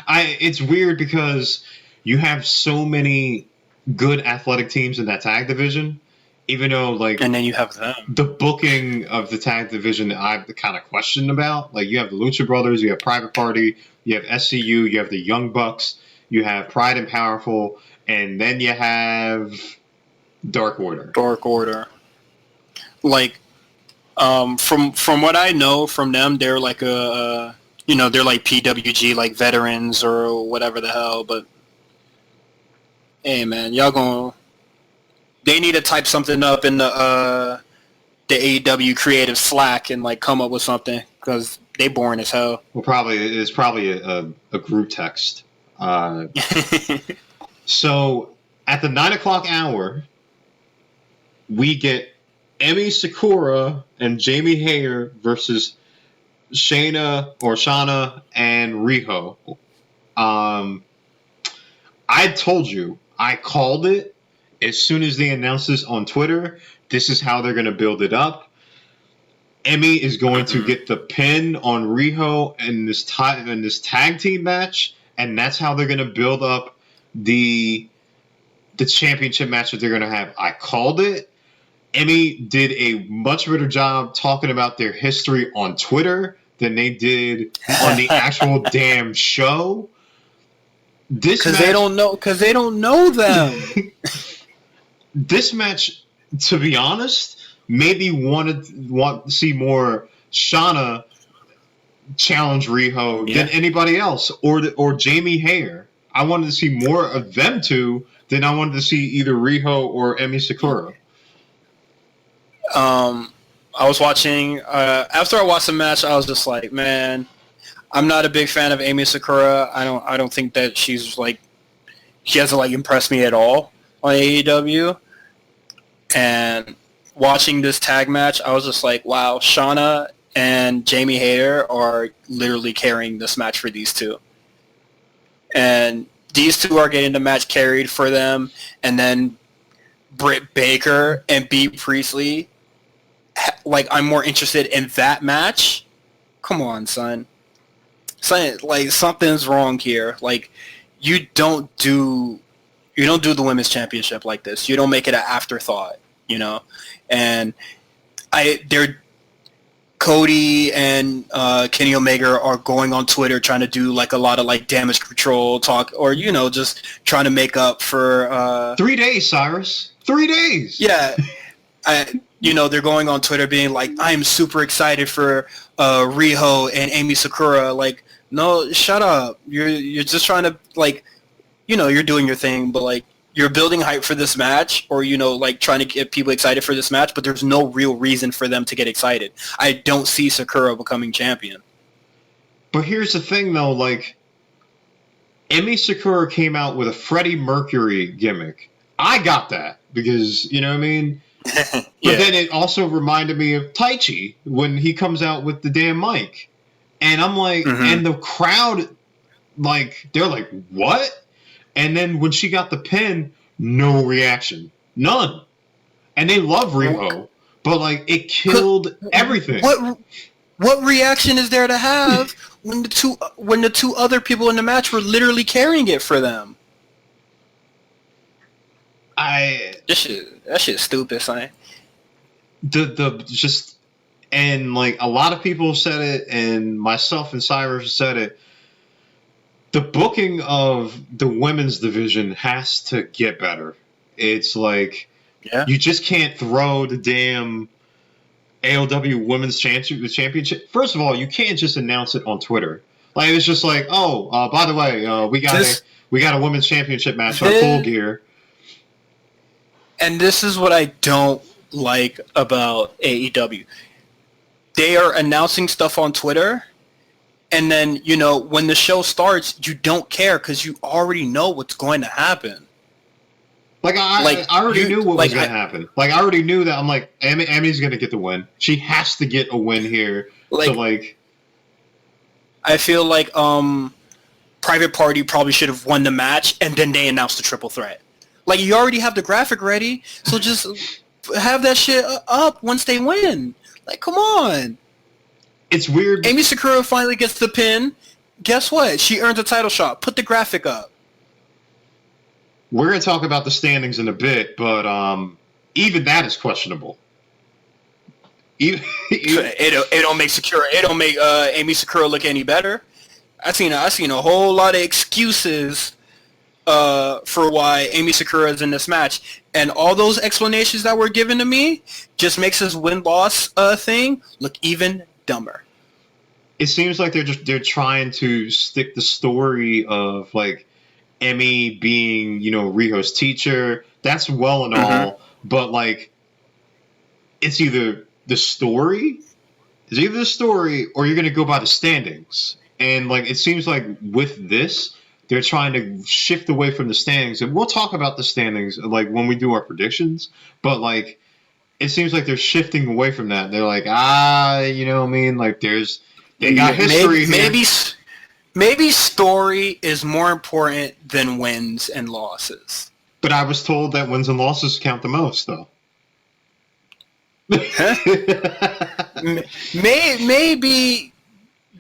It's weird because you have so many good athletic teams in that tag division, even though like, and then you have them. The booking of the tag division, I've kind of questioned about. Like you have the Lucha Brothers, you have Private Party, you have SCU, you have the Young Bucks, you have Pride and Powerful, and then you have Dark Order. Like, from what I know from them, they're like they're like PWG, like veterans or whatever the hell. But hey, man, they need to type something up in the AEW creative Slack and like come up with something because they boring as hell. Well, it's probably a group text. So at the 9 o'clock hour, we get Emi Sakura and Jamie Hayter versus Shayna and Riho. I told you, I called it as soon as they announced this on Twitter. This is how they're going to build it up. Emi is going to get the pin on Riho in this tag team match, and that's how they're going to build up the championship match that they're going to have. I called it. Emi did a much better job talking about their history on Twitter than they did on the actual damn show. Because they don't know them. This match, to be honest, made me want to see more Shauna challenge Riho than anybody else, or Jamie Hayter. I wanted to see more of them two than I wanted to see either Riho or Emi Sakura. I was watching. After I watched the match, I was just like, man, I'm not a big fan of Amy Sakura. I don't think that she's like, she hasn't like impressed me at all on AEW. And watching this tag match, I was just like, wow, Shauna and Jamie Hayter are literally carrying this match for these two. And these two are getting the match carried for them. And then Britt Baker and Bea Priestley, like, I'm more interested in that match. Come on, son. Like, something's wrong here. Like, you don't do the women's championship like this. You don't make it an afterthought, you know. And Cody and Kenny Omega are going on Twitter trying to do like a lot of like damage control talk, or you know, just trying to make up for 3 days, Cyrus. 3 days. Yeah. You know, they're going on Twitter being like, I'm super excited for Riho and Amy Sakura. Like, no, shut up. You're just trying to, like, you know, you're doing your thing, but, like, you're building hype for this match, or, you know, like, trying to get people excited for this match, but there's no real reason for them to get excited. I don't see Sakura becoming champion. But here's the thing, though, like, Emi Sakura came out with a Freddie Mercury gimmick. I got that, because, you know what I mean? Yeah. But then it also reminded me of Taichi when he comes out with the damn mic. And I'm like, and the crowd, like, they're like, what? And then when she got the pin, no reaction. None. And they love Riho. But, like, it killed everything. What reaction is there to have when the two other people in the match were literally carrying it for them? That shit's stupid, son. And like a lot of people said it, and myself and Cyrus said it. The booking of the women's division has to get better. It's like you just can't throw the damn AEW Women's Championship. First of all, you can't just announce it on Twitter. Like it's just like, by the way, we got a Women's Championship match on Full Gear. And this is what I don't like about AEW. They are announcing stuff on Twitter, and then, you know, when the show starts, you don't care because you already know what's going to happen. Like, I already knew what was going to happen. Like, I already knew that. I'm like, Ami's going to get the win. She has to get a win here. I feel like Private Party probably should have won the match, and then they announced the triple threat. Like, you already have the graphic ready, so just have that shit up once they win. Like, come on. It's weird. Amy Sakura finally gets the pin. Guess what? She earns a title shot. Put the graphic up. We're going to talk about the standings in a bit, but even that is questionable. It don't make Sakura. It don't make Amy Sakura look any better. I seen a whole lot of excuses for why Amy Sakura is in this match, and all those explanations that were given to me just makes this win-loss thing look even dumber. It seems like they're trying to stick the story of like Emi being, you know, Riho's teacher. That's well and all, but like it's either the story, or you're gonna go by the standings. And like it seems like with this, they're trying to shift away from the standings, and we'll talk about the standings like when we do our predictions. But like, it seems like they're shifting away from that. They're like, you know what I mean? Like, they got history here. Maybe story is more important than wins and losses. But I was told that wins and losses count the most, though. Maybe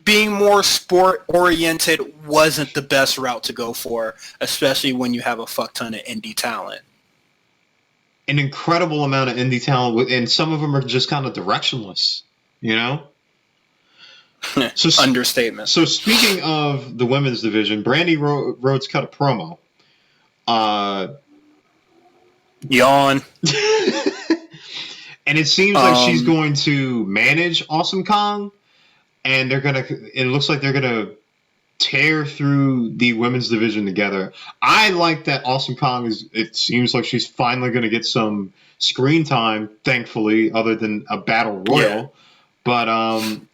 being more sport-oriented wasn't the best route to go for, especially when you have a fuck ton of indie talent. An incredible amount of indie talent, and some of them are just kind of directionless, you know? Understatement. So speaking of the women's division, Brandy Rhodes cut a promo. Yawn. And it seems like she's going to manage Awesome Kong. And it looks like they're gonna tear through the women's division together. I like that Awesome Kong it seems like she's finally going to get some screen time, thankfully, other than a battle royal. Yeah. But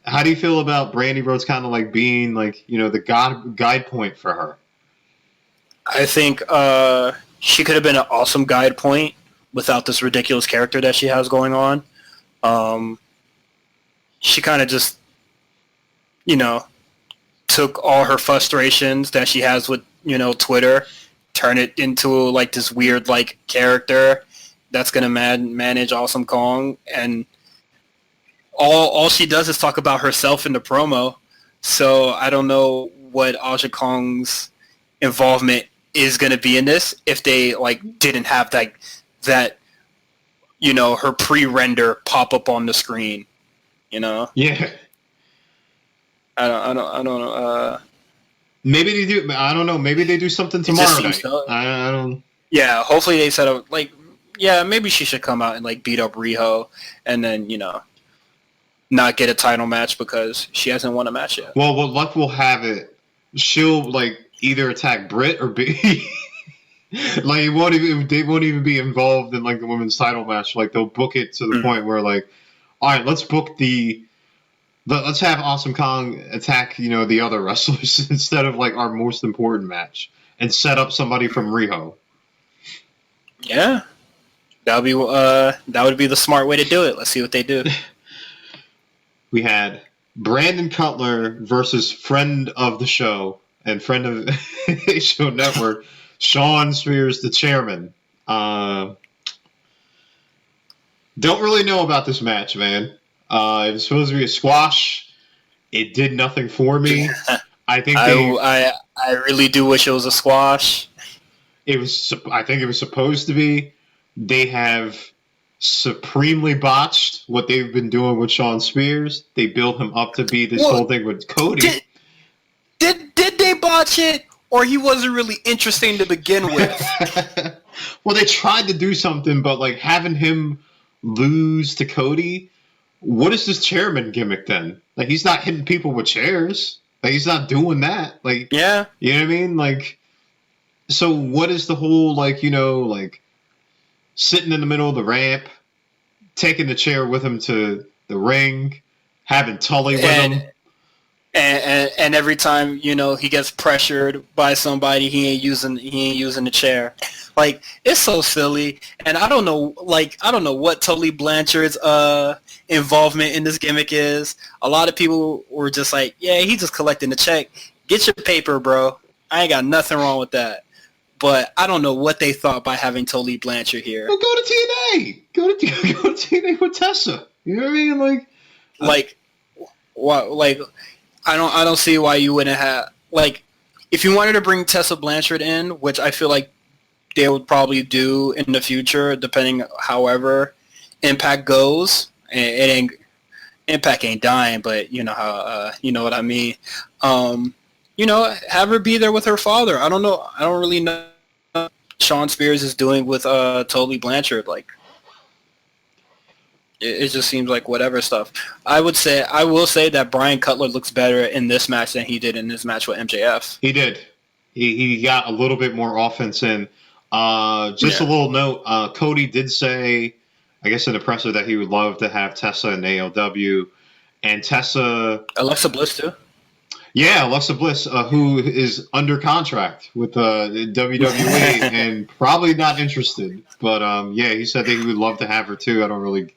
how do you feel about Brandy Rhodes kind of like being like, the guide point for her? I think she could have been an awesome guide point without this ridiculous character that she has going on. She kind of just, took all her frustrations that she has with, Twitter, turn it into like this weird like character that's going to manage Awesome Kong. And all she does is talk about herself in the promo. So I don't know what Awesome Kong's involvement is going to be in this if they like didn't have that her pre-render pop up on the screen, Yeah. I don't know. Maybe they do. I don't know. Maybe they do something tomorrow night. I don't. Yeah, hopefully they set up maybe she should come out and like beat up Riho, and then not get a title match because she hasn't won a match yet. Well, what luck will have it, she'll like either attack Britt or be like they won't even be involved in like the women's title match. Like they'll book it to the point where like, all right, let's have Awesome Kong attack, the other wrestlers instead of like our most important match and set up somebody from Riho. Yeah. That would be the smart way to do it. Let's see what they do. We had Brandon Cutler versus friend of the show and friend of Show Network, Shawn Spears, the chairman. Don't really know about this match, man. It was supposed to be a squash. It did nothing for me. I think I really do wish it was a squash. I think it was supposed to be. They have supremely botched what they've been doing with Shawn Spears. They built him up to be this whole thing with Cody. Did they botch it, or he wasn't really interesting to begin with? Well, they tried to do something, but like having him lose to Cody. What is this chairman gimmick then? Like he's not hitting people with chairs. Like he's not doing that. Like yeah, you know what I mean? Like so, what is the whole like like sitting in the middle of the ramp, taking the chair with him to the ring, having Tully with him, and every time he gets pressured by somebody, he ain't using the chair. Like it's so silly, and I don't know what Tully Blanchard's involvement in this gimmick is. A lot of people were just like, yeah, he's just collecting the check. Get your paper, bro. I ain't got nothing wrong with that. But I don't know what they thought by having Tully Blanchard here. Well, go to TNA. Go to TNA with Tessa. You know what I mean? I don't see why you wouldn't have if you wanted to bring Tessa Blanchard in, which I feel like they would probably do in the future, depending however Impact goes. And Impact ain't dying, but you know how you know what I mean. Have her be there with her father. I don't know. I don't really know what Shawn Spears is doing with Tully Blanchard. Like, it just seems like whatever stuff. I will say that Brian Cutler looks better in this match than he did in his match with MJF. He did. He got a little bit more offense in. A little note. Cody did say, I guess in the presser, that he would love to have Tessa in AEW, and Tessa. Alexa Bliss too. Yeah, Alexa Bliss, who is under contract with WWE and probably not interested. But he said that he would love to have her too. I don't really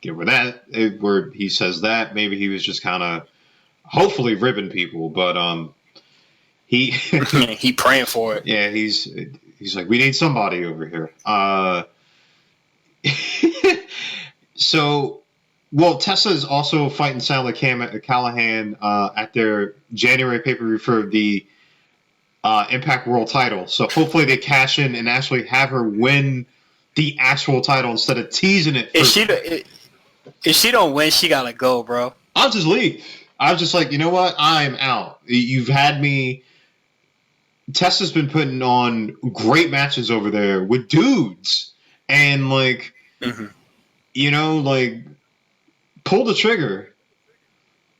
get where he says that. Maybe he was just kind of hopefully ribbing people, but he he praying for it. Yeah, he's like, we need somebody over here. So. Well, Tessa is also fighting Sally Callahan at their January pay-per-view for the Impact World title. So hopefully they cash in and actually have her win the actual title instead of teasing it. If she don't win, she gotta go, bro. I'll just leave. I was just like, you know what? I'm out. You've had me. Tessa's been putting on great matches over there with dudes. And like, pull the trigger.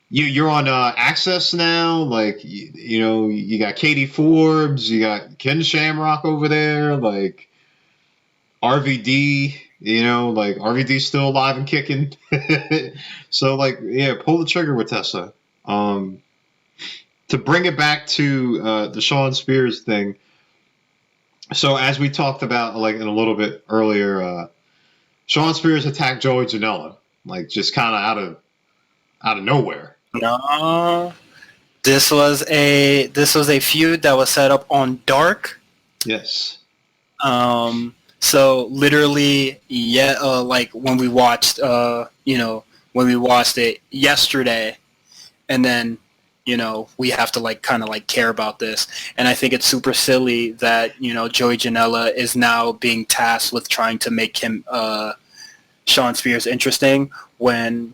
you're on Access now. Like you know, you got Katie Forbes, you got Ken Shamrock over there, like RVD. You know, like RVD's still alive and kicking. So like, yeah, pull the trigger with Tessa. To bring it back to the Shawn Spears thing. So as we talked about, like in a little bit earlier, Shawn Spears attacked Joey Janela, like just kind of out of nowhere. No, this was a feud that was set up on Dark. Yes. So literally, like when we watched, when we watched it yesterday, and then, we have to like kind of like care about this. And I think it's super silly that, Joey Janela is now being tasked with trying to make him, Shawn Spears interesting when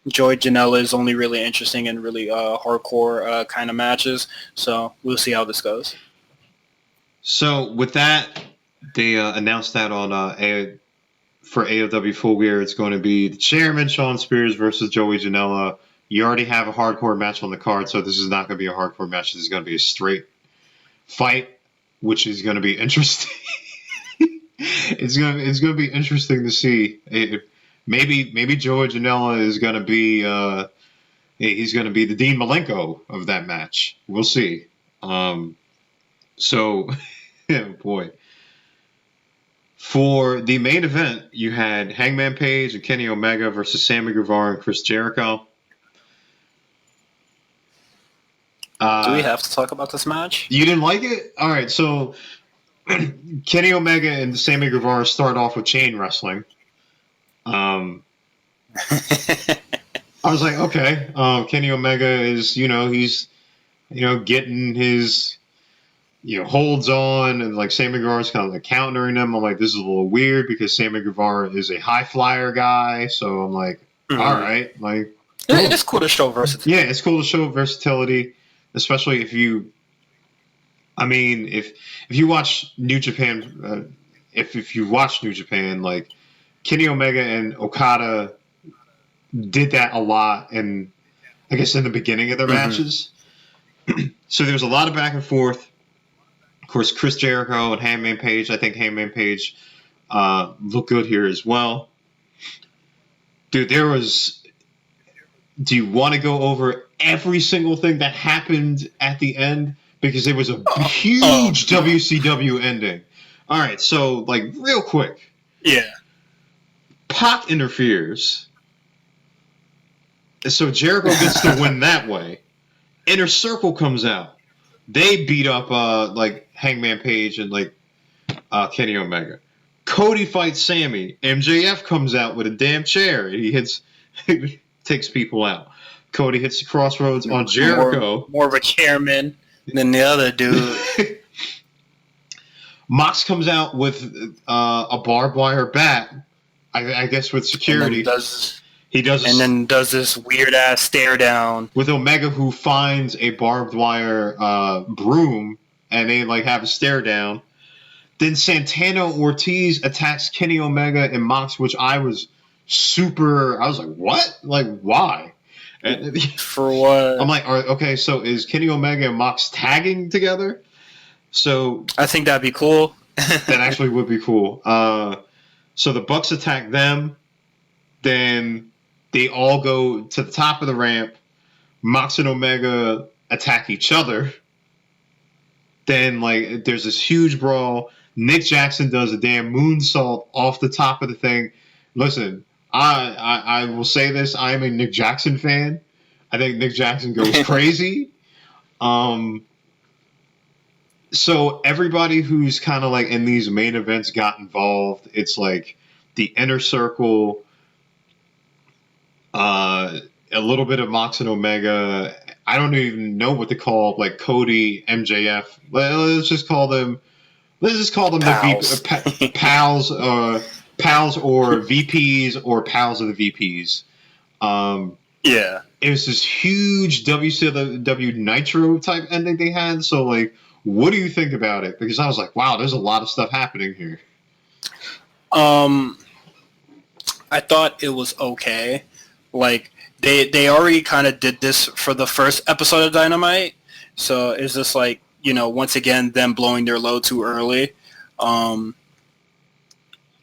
Joey Janela is only really interesting in really hardcore kind of matches. So we'll see how this goes. So with that, they announced that on for AEW Full Gear, it's going to be the chairman, Shawn Spears, versus Joey Janela. You already have a hardcore match on the card, so this is not going to be a hardcore match. This is going to be a straight fight, which is going to be interesting. It's going to be interesting to see. Maybe Joey Janela is going to be he's going to be the Dean Malenko of that match. We'll see. So, yeah, boy. For the main event, you had Hangman Page and Kenny Omega versus Sammy Guevara and Chris Jericho. Do we have to talk about this match? You didn't like it? All right, so Kenny Omega and Sammy Guevara start off with chain wrestling. I was like, okay, Kenny Omega is, he's, getting his, holds on, and like Sammy Guevara's kind of like countering them. I'm like, this is a little weird because Sammy Guevara is a high flyer guy. So I'm like, all right, like, cool. It's cool to show versatility. Yeah, it's cool to show versatility, especially if you watch New Japan, if you watch New Japan, like Kenny Omega and Okada did that a lot, and I guess in the beginning of their matches. So there's a lot of back and forth. Of course, Chris Jericho and Hangman Page. I think Hangman Page look good here as well. Dude, do you want to go over every single thing that happened at the end? Because it was a huge WCW ending. All right, so, like, real quick. Yeah. Pac interferes. So Jericho gets to win that way. Inner Circle comes out. They beat up, like, Hangman Page and, like, Kenny Omega. Cody fights Sammy. MJF comes out with a damn chair. He takes people out. Cody hits the crossroads on Jericho. More of a chairman than the other dude. Mox comes out with a barbed wire bat, I guess with security. And then does this weird ass stare down with Omega, who finds a barbed wire broom, and they like have a stare down. Then Santana Ortiz attacks Kenny Omega and Mox, which I was like, what? Like, why? And, for what? I'm like, okay, so is Kenny Omega and Mox tagging together? So I think that'd be cool. That actually would be cool. So the Bucks attack them. Then they all go to the top of the ramp. Mox and Omega attack each other. Then, like, there's this huge brawl. Nick Jackson does a damn moonsault off the top of the thing. Listen, I will say this. I am a Nick Jackson fan. I think Nick Jackson goes crazy. So everybody who's kind of like in these main events got involved. It's like the Inner Circle, a little bit of Mox and Omega. I don't even know what to call like Cody, MJF. Let's just call them pals. The pals, pals or VPs or pals of the VPs. Yeah, it was this huge WCW Nitro type ending they had. So like, what do you think about it? Because I was like, wow, there's a lot of stuff happening here. I thought it was okay. Like, they already kind of did this for the first episode of Dynamite, so it's just like, once again them blowing their load too early. I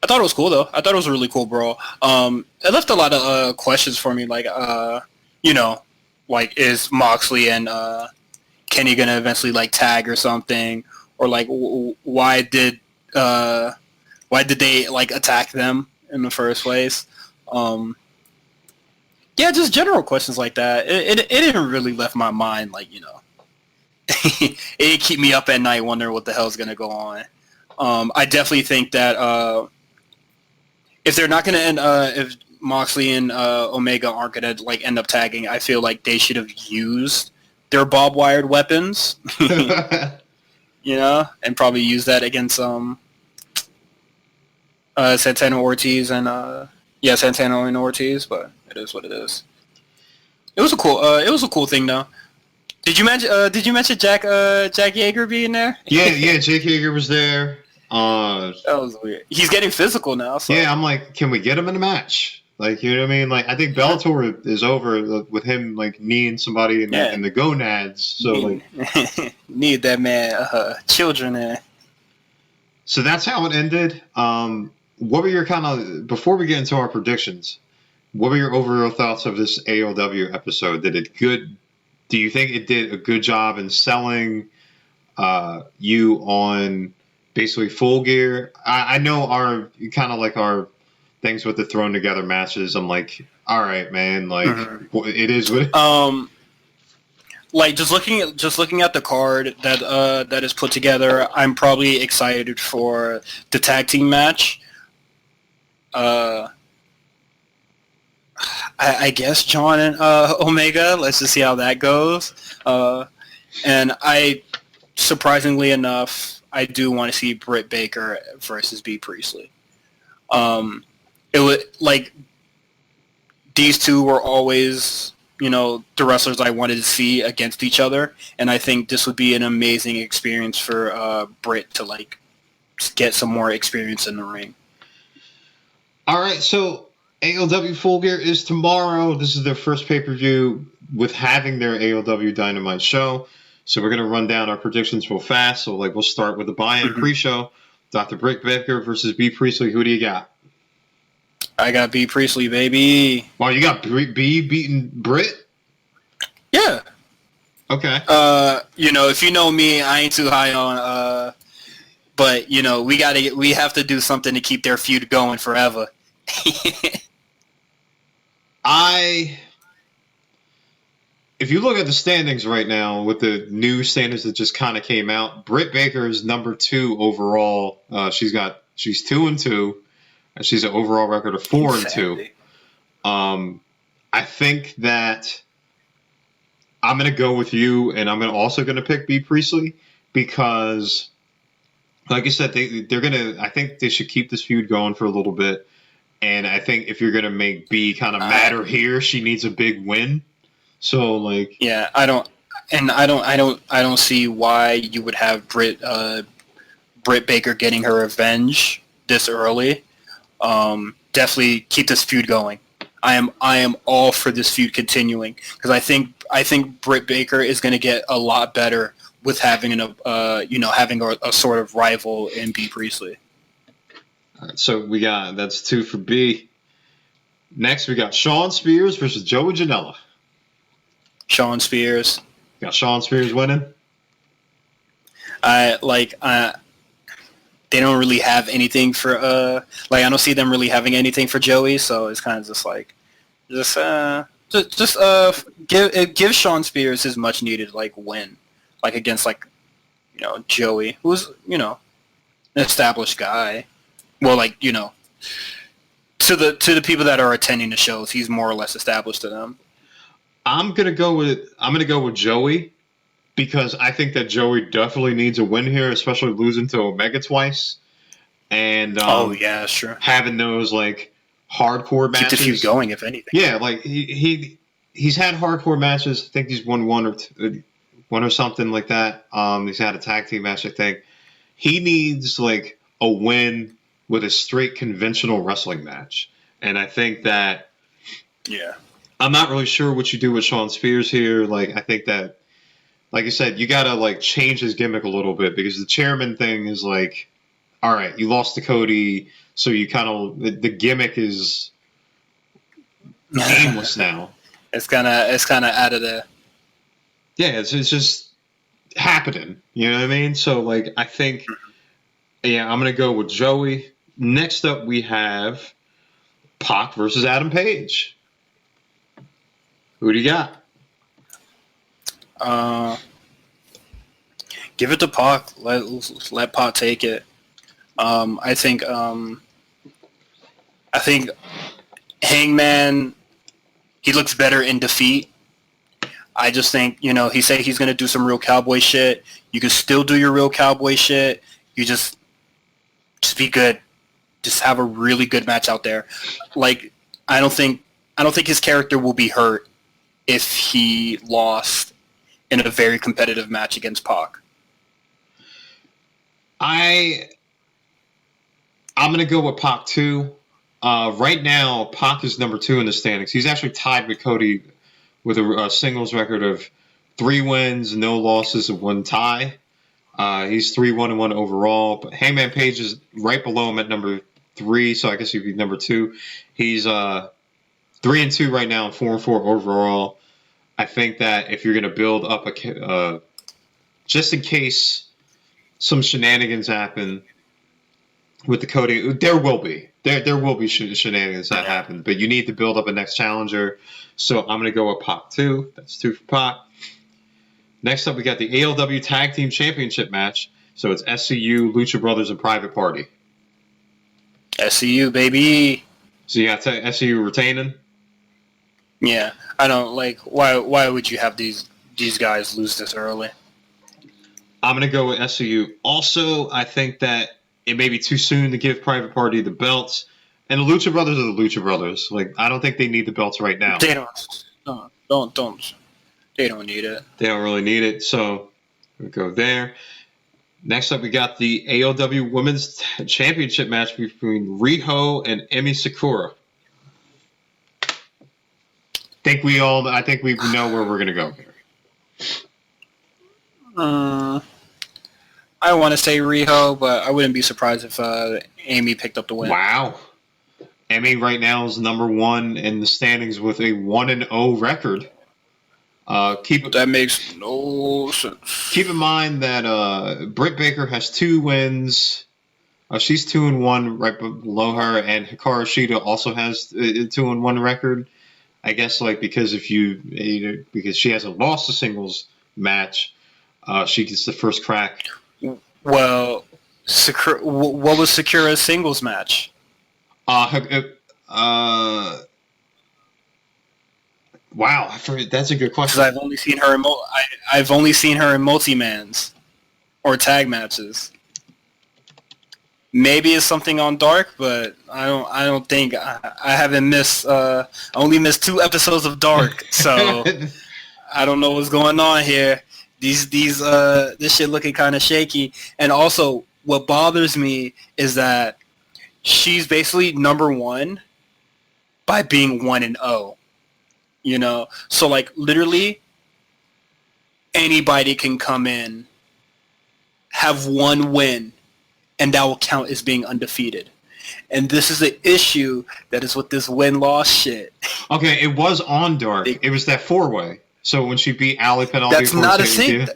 thought it was cool though. I thought it was a really cool brawl. It left a lot of questions for me, like like is Moxley and Kenny gonna eventually like tag or something, or like why did they like attack them in the first place? Yeah, just general questions like that. It didn't really left my mind, like, it didn't keep me up at night wondering what the hell's gonna go on. I definitely think that if they're not gonna end, if Moxley and Omega aren't gonna like end up tagging, I feel like they should have used their barbed wired weapons, and probably use that against Santana Ortiz and Santana and Ortiz, but it is what it is. It was a cool thing though. Did you mention Jack Yeager being there? Yeah, Jake Yeager was there. That was weird. He's getting physical now. So. Yeah, I'm like, can we get him in a match? Like, you know what I mean? Like, I think Bellator is over with him like kneeing somebody in the gonads. So like, need that man children in. So that's how it ended. What were your before we get into our predictions? What were your overall thoughts of this AEW episode? Do you think it did a good job in selling you on basically Full Gear? I know our things with the thrown together matches. I'm like, all right, man, like it is what. Like just looking at the card that is put together, I'm probably excited for the tag team match. I guess John and Omega. Let's just see how that goes. And surprisingly enough, I do want to see Britt Baker versus B. Priestley. It would like these two were always, the wrestlers I wanted to see against each other, and I think this would be an amazing experience for Britt to like get some more experience in the ring. All right, so AEW Full Gear is tomorrow. This is their first pay-per-view with having their AEW Dynamite show. So we're going to run down our predictions real fast. So we'll start with the buy-in pre-show. Dr. Britt Baker versus B. Priestley. Who do you got? I got B. Priestley, baby. Wow, you got B beating Britt? Yeah. Okay. If you know me, I ain't too high on but we have to do something to keep their feud going forever. If you look at the standings right now with the new standings that just kind of came out, Britt Baker is number 2 overall. She's 2-2, and she's an overall record of 4-2. I think that I'm going to go with you, and I'm also going to pick B. Priestley because, like I said, I think they should keep this feud going for a little bit. And I think if you're going to make B kind of matter here, she needs a big win. So like, yeah, I don't see why you would have Britt Baker getting her revenge this early. Definitely keep this feud going. I am all for this feud continuing because I think Britt Baker is going to get a lot better with having a sort of rival in B. Priestley. All right, so that's 2 for B. Next, we got Shawn Spears versus Joey Janela. Shawn Spears. Got Shawn Spears winning. They don't really have anything for I don't see them really having anything for Joey, so it's kind of give Shawn Spears his much needed win, against Joey, who's an established guy. Well, to the people that are attending the shows, he's more or less established to them. I'm gonna go with Joey because I think that Joey definitely needs a win here, especially losing to Omega twice. And sure, having those hardcore matches. Keep the feud going, if anything. Yeah, he's had hardcore matches. I think he's won one or something like that. He's had a tag team match. I think he needs a win with a straight conventional wrestling match, and I think that I'm not really sure what you do with Shawn Spears here. Like, I think that, like I said, you gotta like change his gimmick a little bit because the chairman thing is like, all right, you lost to Cody, so you kind of the gimmick is aimless now. It's kind of out of the. Yeah, it's just happening. You know what I mean? So like, I think, yeah, I'm gonna go with Joey. Next up, we have Pac versus Adam Page. Who do you got? Give it to Pac. Let Pac take it. I think Hangman, he looks better in defeat. I just think, he said he's going to do some real cowboy shit. You can still do your real cowboy shit. You just be good. Just have a really good match out there. Like, I don't think his character will be hurt if he lost in a very competitive match against Pac. I'm going to go with Pac too. Right now, Pac is number 2 in the standings. He's actually tied with Cody with a singles record of 3 wins, no losses, and 1 tie. He's 3-1-1 overall. But Hangman Page is right below him at number 3, so I guess he'd be number 2. He's 3-2 right now, and 4-4 overall. I think that if you're going to build up just in case some shenanigans happen with the Cody, there will be shenanigans that happen, but you need to build up a next challenger. So I'm going to go with Pac 2. That's 2 for Pac. Next up, we got the AEW Tag Team Championship match. So it's SCU, Lucha Brothers, and Private Party. SCU, baby. So you got SCU retaining? Yeah, I don't like. Why would you have these guys lose this early? I'm going to go with SCU. Also, I think that it may be too soon to give Private Party the belts. And the Lucha Brothers are the Lucha Brothers. Like, I don't think they need the belts right now. They don't. They don't need it. They don't really need it, so we'll go there. Next up, we got the AEW Women's Championship match between Riho and Emi Sakura. I think we know where we're going to go here. I want to say Riho, but I wouldn't be surprised if Amy picked up the win. Wow. Emi right now is number 1 in the standings with a 1-0 record. That makes no sense. Keep in mind that Britt Baker has 2 wins. She's 2-1 right below her, and Hikaru Shida also has a 2-1 record. I guess because because she hasn't lost a singles match, she gets the first crack. Well, what was Sakura's singles match? Wow, that's a good question. Because I've only seen her in multi-mans or tag matches. Maybe it's something on Dark, but I don't think I haven't missed. I only missed 2 episodes of Dark, so I don't know what's going on here. This shit looking kind of shaky. And also, what bothers me is that she's basically number 1 by being 1-0. So literally anybody can come in, have 1 win, and that will count as being undefeated. And this is the issue that is with this win-loss shit. Okay, it was on Dark. It was that 4-way. So when she beat Ali Penalty, that's not a single.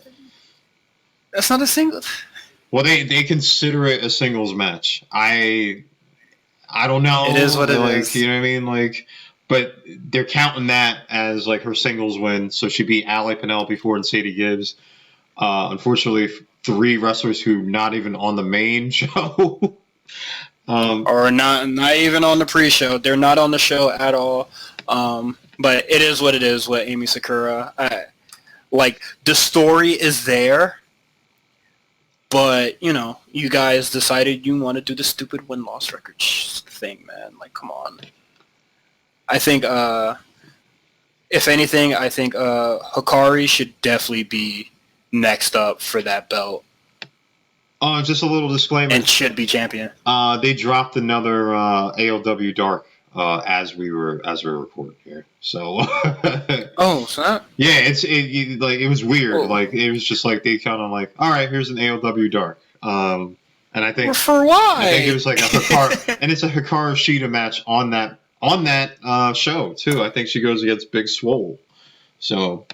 That's not a single. Well, they consider it a singles match. I don't know. It is what it is. You know what I mean? But they're counting that as her singles win. So she beat Ali Penelope Ford and Sadie Gibbs. Unfortunately, 3 wrestlers who not even on the main show. Or not even on the pre-show. They're not on the show at all. But it is what it is with Emi Sakura. The story is there, but you guys decided you want to do the stupid win-loss record thing, man. Come on. I think, if anything, Hikari should definitely be next up for that belt. Just a little disclaimer. And should be champion. They dropped another AEW Dark as we were recording here. So Oh, snap. Yeah, it was weird. Whoa. Like it was just like they kind of like, all right, here's an AEW Dark. And I think for why? I think it was like a Hikaru, and it's a Hikaru Shida match on that show too. I think she goes against Big Swole. So.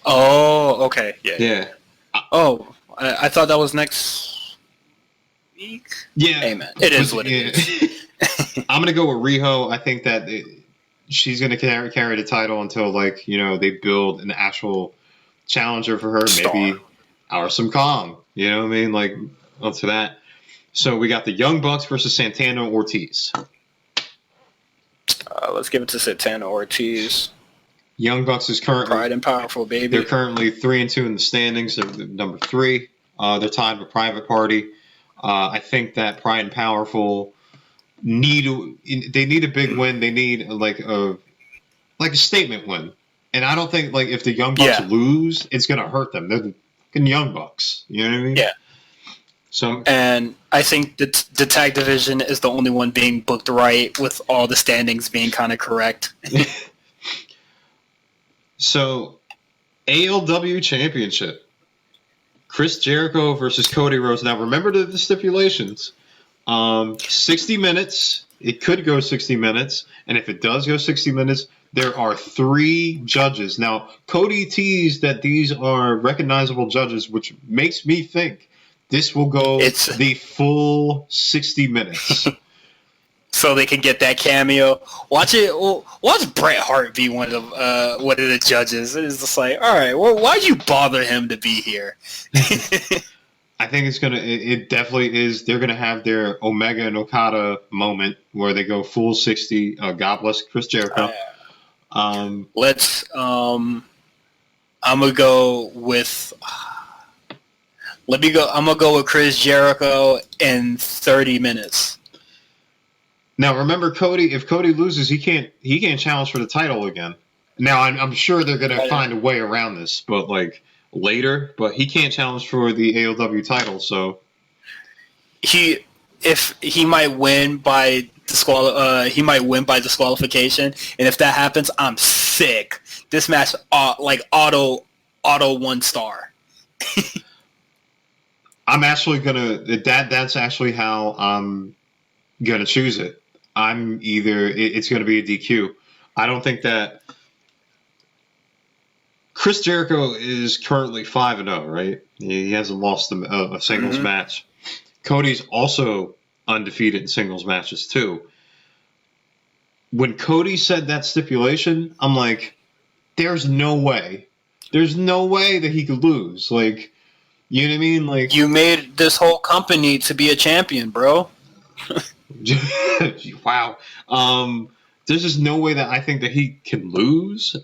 Oh, okay, yeah. Oh, I thought that was next week. Yeah, hey man, it is what it is. I'm gonna go with Riho. I think that she's gonna carry the title until they build an actual challenger for her. Star. Maybe Awesome Kong. You know what I mean? Like up to that. So we got the Young Bucks versus Santana and Ortiz. Let's give it to Santana Ortiz. Young Bucks is currently Pride and Powerful, baby. They're currently 3-2 in the standings. They're number 3. They're tied with Private Party. I think that Pride and Powerful need a big win. They need like a statement win. And I don't think if the Young Bucks lose, it's gonna hurt them. They're the fucking Young Bucks. You know what I mean? Yeah. So, and I think the tag division is the only one being booked right, with all the standings being kind of correct. So, AEW Championship. Chris Jericho versus Cody Rhodes. Now, remember the stipulations. 60 minutes. It could go 60 minutes. And if it does go 60 minutes, there are 3 judges. Now, Cody teased that these are recognizable judges, which makes me think this will go the full 60 minutes. So they can get that cameo. Watch Bret Hart be one of the judges. It's just like, all right, well, why'd you bother him to be here? I think it definitely is. They're gonna have their Omega and Okada moment where they go full 60. God bless Chris Jericho. I'm gonna go with. I'm gonna go with Chris Jericho in 30 minutes. Now remember, Cody. If Cody loses, he can't challenge for the title again. Now I'm sure they're gonna find a way around this, but later. But he can't challenge for the AEW title, so he might win by disqualification, and if that happens, I'm sick. This match, auto 1 star. I'm actually gonna that's actually how I'm gonna choose it. I'm it's gonna be a DQ. I don't think that Chris Jericho is currently 5-0, right? He hasn't lost a singles match. Cody's also undefeated in singles matches too. When Cody said that stipulation, I'm like, there's no way that he could lose. You know what I mean? You made this whole company to be a champion, bro. Wow. There's just no way that I think that he can lose.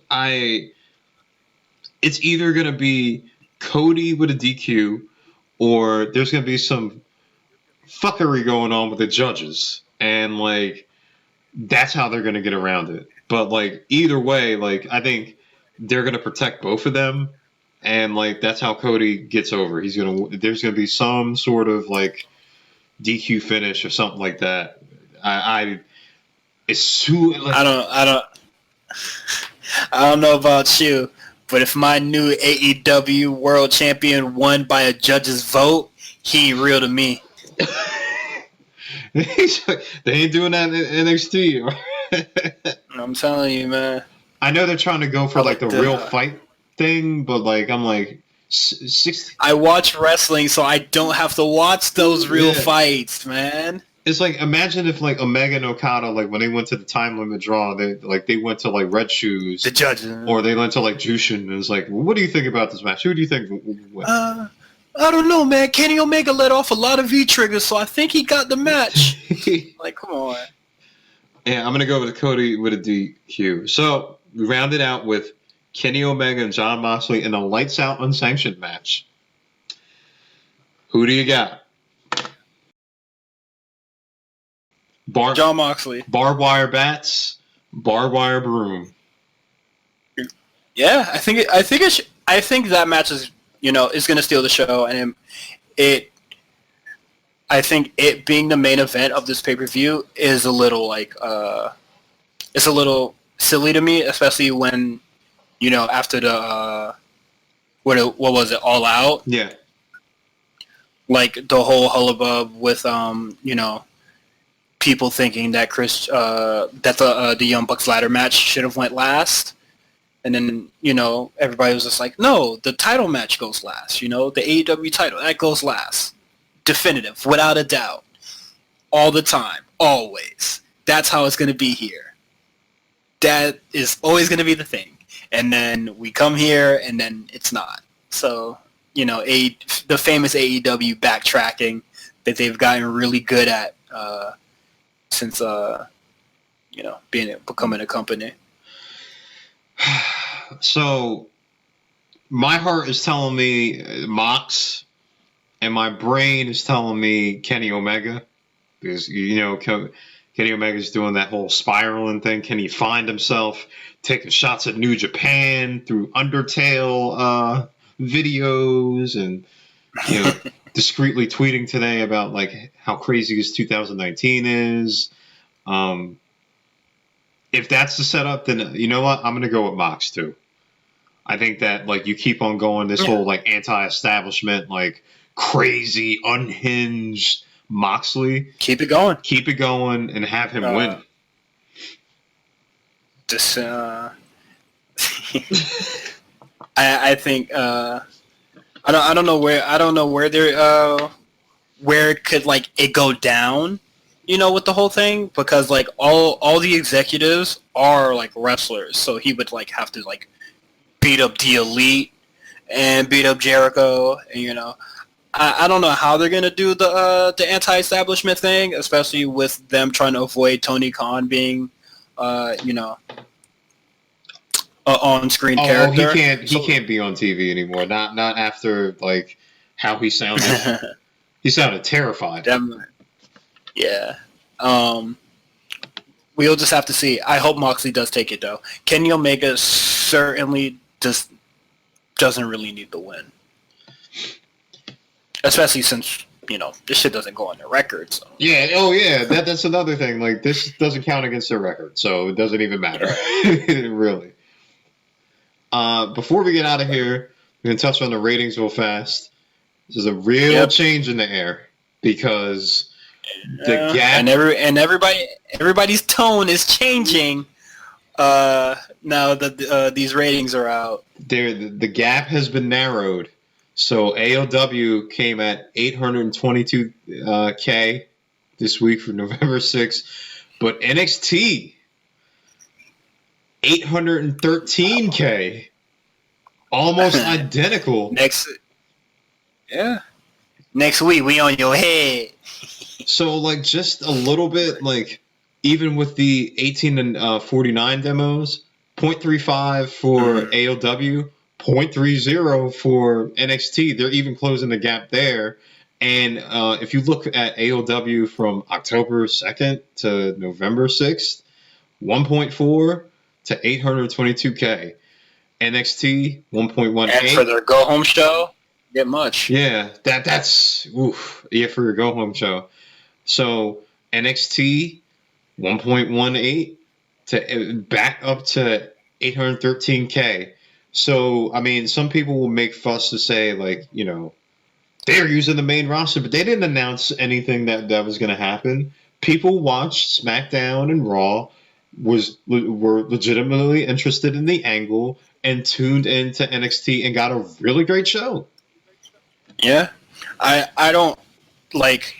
It's either going to be Cody with a DQ, or there's going to be some fuckery going on with the judges, and that's how they're going to get around it. But either way, I think they're going to protect both of them, and that's how Cody gets over. There's going to be some sort of DQ finish or something like that. I don't know about you, but if my new AEW World Champion won by a judge's vote, he real to me. They ain't doing that in NXT. I'm telling you, man. I know they're trying to go for the real fight thing, but I'm 60. I watch wrestling, so I don't have to watch those real fights, man. It's imagine if Omega and Okada when they went to the time limit draw, they went to Red Shoes, the judges, or they went to Jushin, and it was well, what do you think about this match? Who do you think wins? I don't know, man. Kenny Omega let off a lot of V-triggers, so I think he got the match. Come on. Yeah, I'm gonna go with Cody with a DQ. So we rounded out with Kenny Omega and Jon Moxley in a lights out unsanctioned match. Who do you got? Jon Moxley. Barbed wire bats, barbed wire broom. Yeah, I think that match is is going to steal the show, and I think it being the main event of this pay-per-view is a little like it's a little silly to me, especially when after the what was it, All Out? Yeah. Like the whole hullabub with people thinking that the Young Bucks ladder match should have went last. And then, everybody was just like, no, the title match goes last. The AEW title, that goes last. Definitive, without a doubt. All the time. Always. That's how it's going to be here. That is always going to be the thing. And then we come here, and then it's not. So, the famous AEW backtracking that they've gotten really good at since, becoming a company. So, my heart is telling me Mox, and my brain is telling me Kenny Omega, because Kenny Omega's doing that whole spiraling thing. Can he find himself taking shots at New Japan through Undertale videos and discreetly tweeting today about like how crazy his 2019 is? If that's the setup, then you know what? I'm going to go with Mox too. I think that like you keep on going this whole like anti-establishment, like crazy, unhinged Moxley. Keep it going, and have him win. Just, I think I don't know where they're where it could like it go down. With the whole thing, because like all the executives are like wrestlers, so he would like have to like beat up the Elite and beat up Jericho, and I don't know how they're gonna do the anti-establishment thing, especially with them trying to avoid Tony Khan being an on-screen character. He can't be on TV anymore. Not after like how he sounded. He sounded terrified. Yeah. We'll just have to see. I hope Moxley does take it, though. Kenny Omega certainly doesn't really need the win. Especially since, this shit doesn't go on their record. So. Yeah, oh yeah, that's another thing. Like, this doesn't count against their record, so it doesn't even matter. Really. Before we get out of here, we're going to touch on the ratings real fast. This is a real change in the air, because the gap and everybody's tone is changing now that these ratings are out. The gap has been narrowed. So AEW came at 822K this week for November 6th, but NXT 813K, almost identical. Next week we on your head. So, like, just a little bit, like, even with the 18 and 49 demos, 0.35 for AEW, 0.30 for NXT. They're even closing the gap there. And if you look at AEW from October 2nd to November 6th, 1.4 to 822K. NXT, 1.18. And for their go-home show, get much. Yeah, that's for your go-home show. So NXT 1.18 to back up to 813K. So I mean, some people will make fuss to say like, they're using the main roster, but they didn't announce anything that was going to happen. People watched SmackDown and Raw, were legitimately interested in the angle, and tuned into NXT and got a really great show. Yeah, I don't like.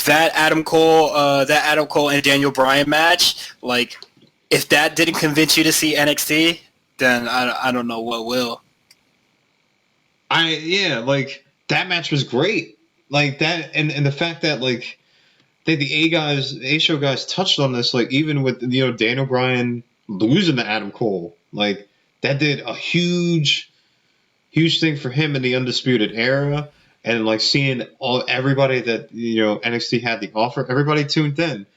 That Adam Cole and Daniel Bryan match, like, if that didn't convince you to see NXT, then I don't know what will. Like, that match was great. Like, that, and the fact that, like, the A show guys touched on this, like, even with, Daniel Bryan losing to Adam Cole, like, that did a huge thing for him in the Undisputed Era. And like seeing everybody that NXT had to offer, everybody tuned in.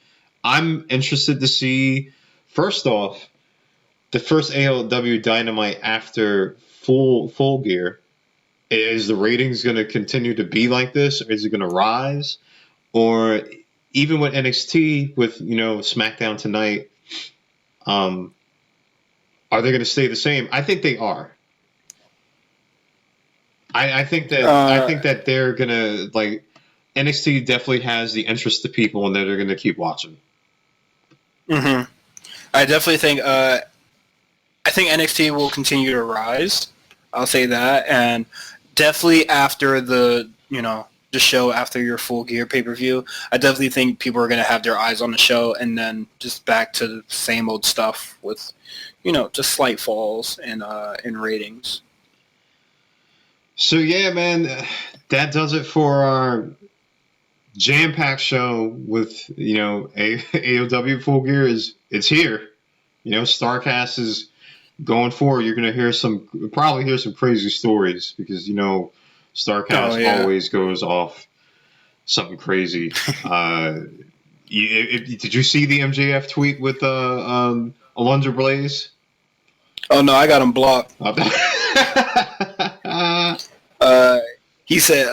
I'm interested to see, first off, the first AEW Dynamite after Full Gear, Is the ratings going to continue to be like this? Or is it going to rise? Or even with NXT, with SmackDown tonight, are they going to stay the same? I think they are. I think that they're going to NXT definitely has the interest of people, and that they're going to keep watching. Mm-hmm. I definitely think NXT will continue to rise. I'll say that, and definitely after the show, after your Full Gear pay-per-view, I definitely think people are going to have their eyes on the show, and then just back to the same old stuff with, just slight falls in ratings. So yeah, man, that does it for our jam-packed show with AEW Full Gear. It's here. Starcast is going forward. You're going to probably hear some crazy stories because Starcast always goes off something crazy. Did you see the MJF tweet with Alundra Blaze? Oh no, I got him blocked. He said,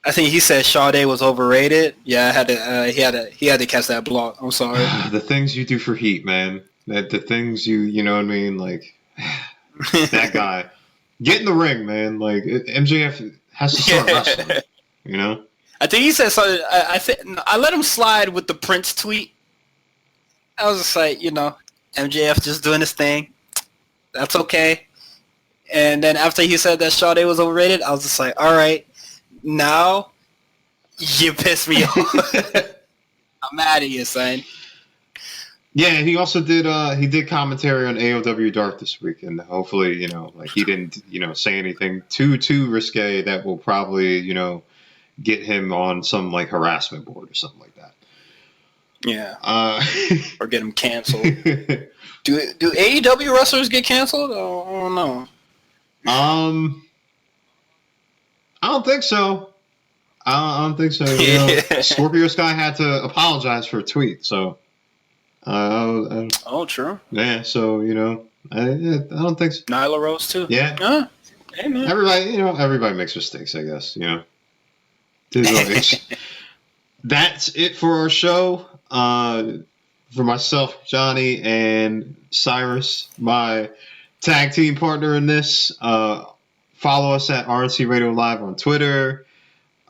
I think he said Sade was overrated. Yeah, I had to. He had to catch that block. I'm sorry. The things you do for Heat, man. The things you know what I mean. Like that guy, get in the ring, man. Like MJF has to start wrestling. I think he said something. I let him slide with the Prince tweet. I was just like, MJF just doing his thing. That's okay. And then after he said that Sade was overrated, I was just like, all right, now you pissed me off. I'm mad at you, son. Yeah, and he also did commentary on AEW Dark this week, and hopefully, he didn't, say anything too risque that will probably, get him on some harassment board or something like that. Yeah. Or get him canceled. Do AEW wrestlers get canceled? I don't know. I don't think so. I don't think so. Scorpio Sky had to apologize for a tweet, so. Oh, true. Yeah, so I don't think so. Nyla Rose too. Yeah. Hey man. Everybody makes mistakes, I guess. That's it for our show. For myself, Johnny, and Cyrus, my tag team partner in this. Follow us at RNC Radio Live on Twitter,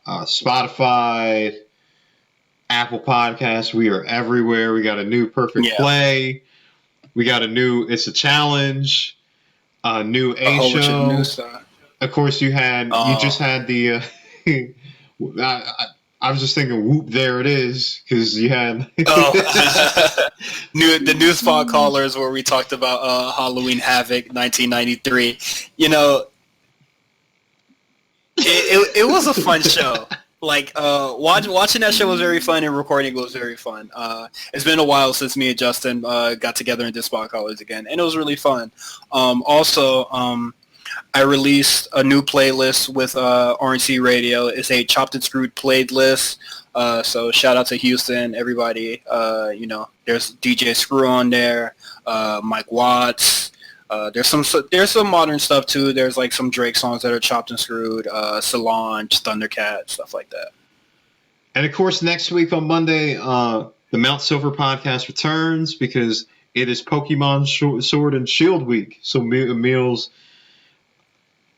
Spotify, Apple Podcasts. We are everywhere. We got a new Perfect Play. We got a new It's a Challenge, a new A Show. Of course, you just had the. I was just thinking, whoop, there it is, because you had... the News Spot Callers, where we talked about Halloween Havoc 1993. It was a fun show. Watching that show was very fun, and recording was very fun. It's been a while since me and Justin got together and did Spot Callers again, and it was really fun. I released a new playlist with RNC Radio. It's a Chopped and Screwed playlist. So shout out to Houston, everybody. There's DJ Screw on there, Mike Watts. There's some modern stuff too. There's some Drake songs that are chopped and screwed, Solange, Thundercat, stuff like that. And of course, next week on Monday, the Mount Silver podcast returns because it is Pokemon Sword and Shield week. So Meals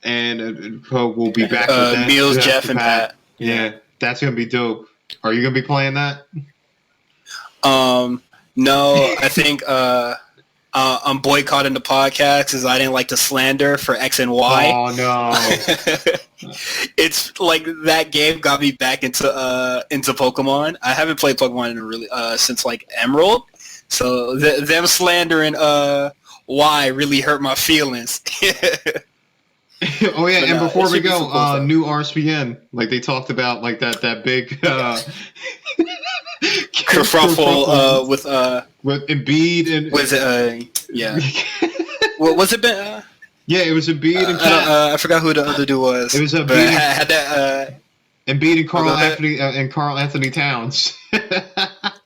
and we'll be back with that. Meals, Jeff, and Pat. Yeah, that's gonna be dope. Are you gonna be playing that? No, I think I'm boycotting the podcast because I didn't like the slander for X and Y. Oh no! It's that game got me back into Pokemon. I haven't played Pokemon since Emerald, so them slandering Y really hurt my feelings. Oh yeah, and before we go, new RSPN, they talked about that big kerfuffle with Embiid and was it yeah. What was it? Yeah, it was Embiid and I forgot who the other dude was. It was Embiid. Had that Embiid and Carl Anthony Towns.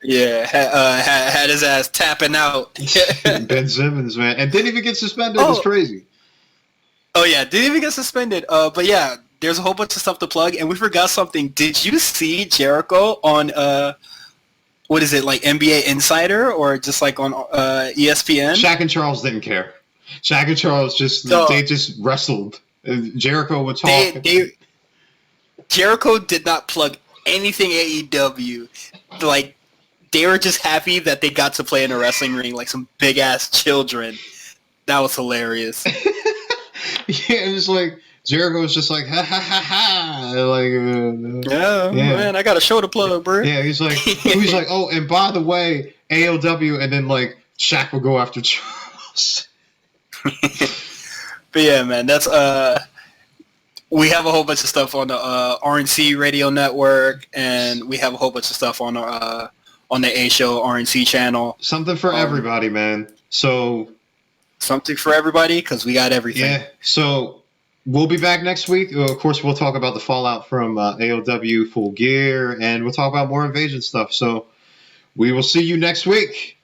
Yeah, had his ass tapping out. Ben Simmons, man, and didn't even get suspended. It was crazy. Oh yeah, didn't even get suspended. But yeah, there's a whole bunch of stuff to plug, and we forgot something. Did you see Jericho on what is it, like NBA Insider or just like on ESPN? Shaq and Charles didn't care. Shaq and Charles they just wrestled. Jericho would talk. Jericho did not plug anything AEW. Like, they were just happy that they got to play in a wrestling ring like some big ass children. That was hilarious. Yeah, it was like Jericho was just like ha ha ha ha, like yeah, man, I got a show to plug, bro. Yeah, he's like oh, and by the way, AEW, and then like Shaq will go after Charles. But yeah, man, that's we have a whole bunch of stuff on the RNC Radio Network, and we have a whole bunch of stuff on the A Show RNC channel. Something for everybody, man. So something for everybody, because we got everything. Yeah. So we'll be back next week. Of course, we'll talk about the fallout from AEW Full Gear, and we'll talk about more Invasion stuff. So we will see you next week.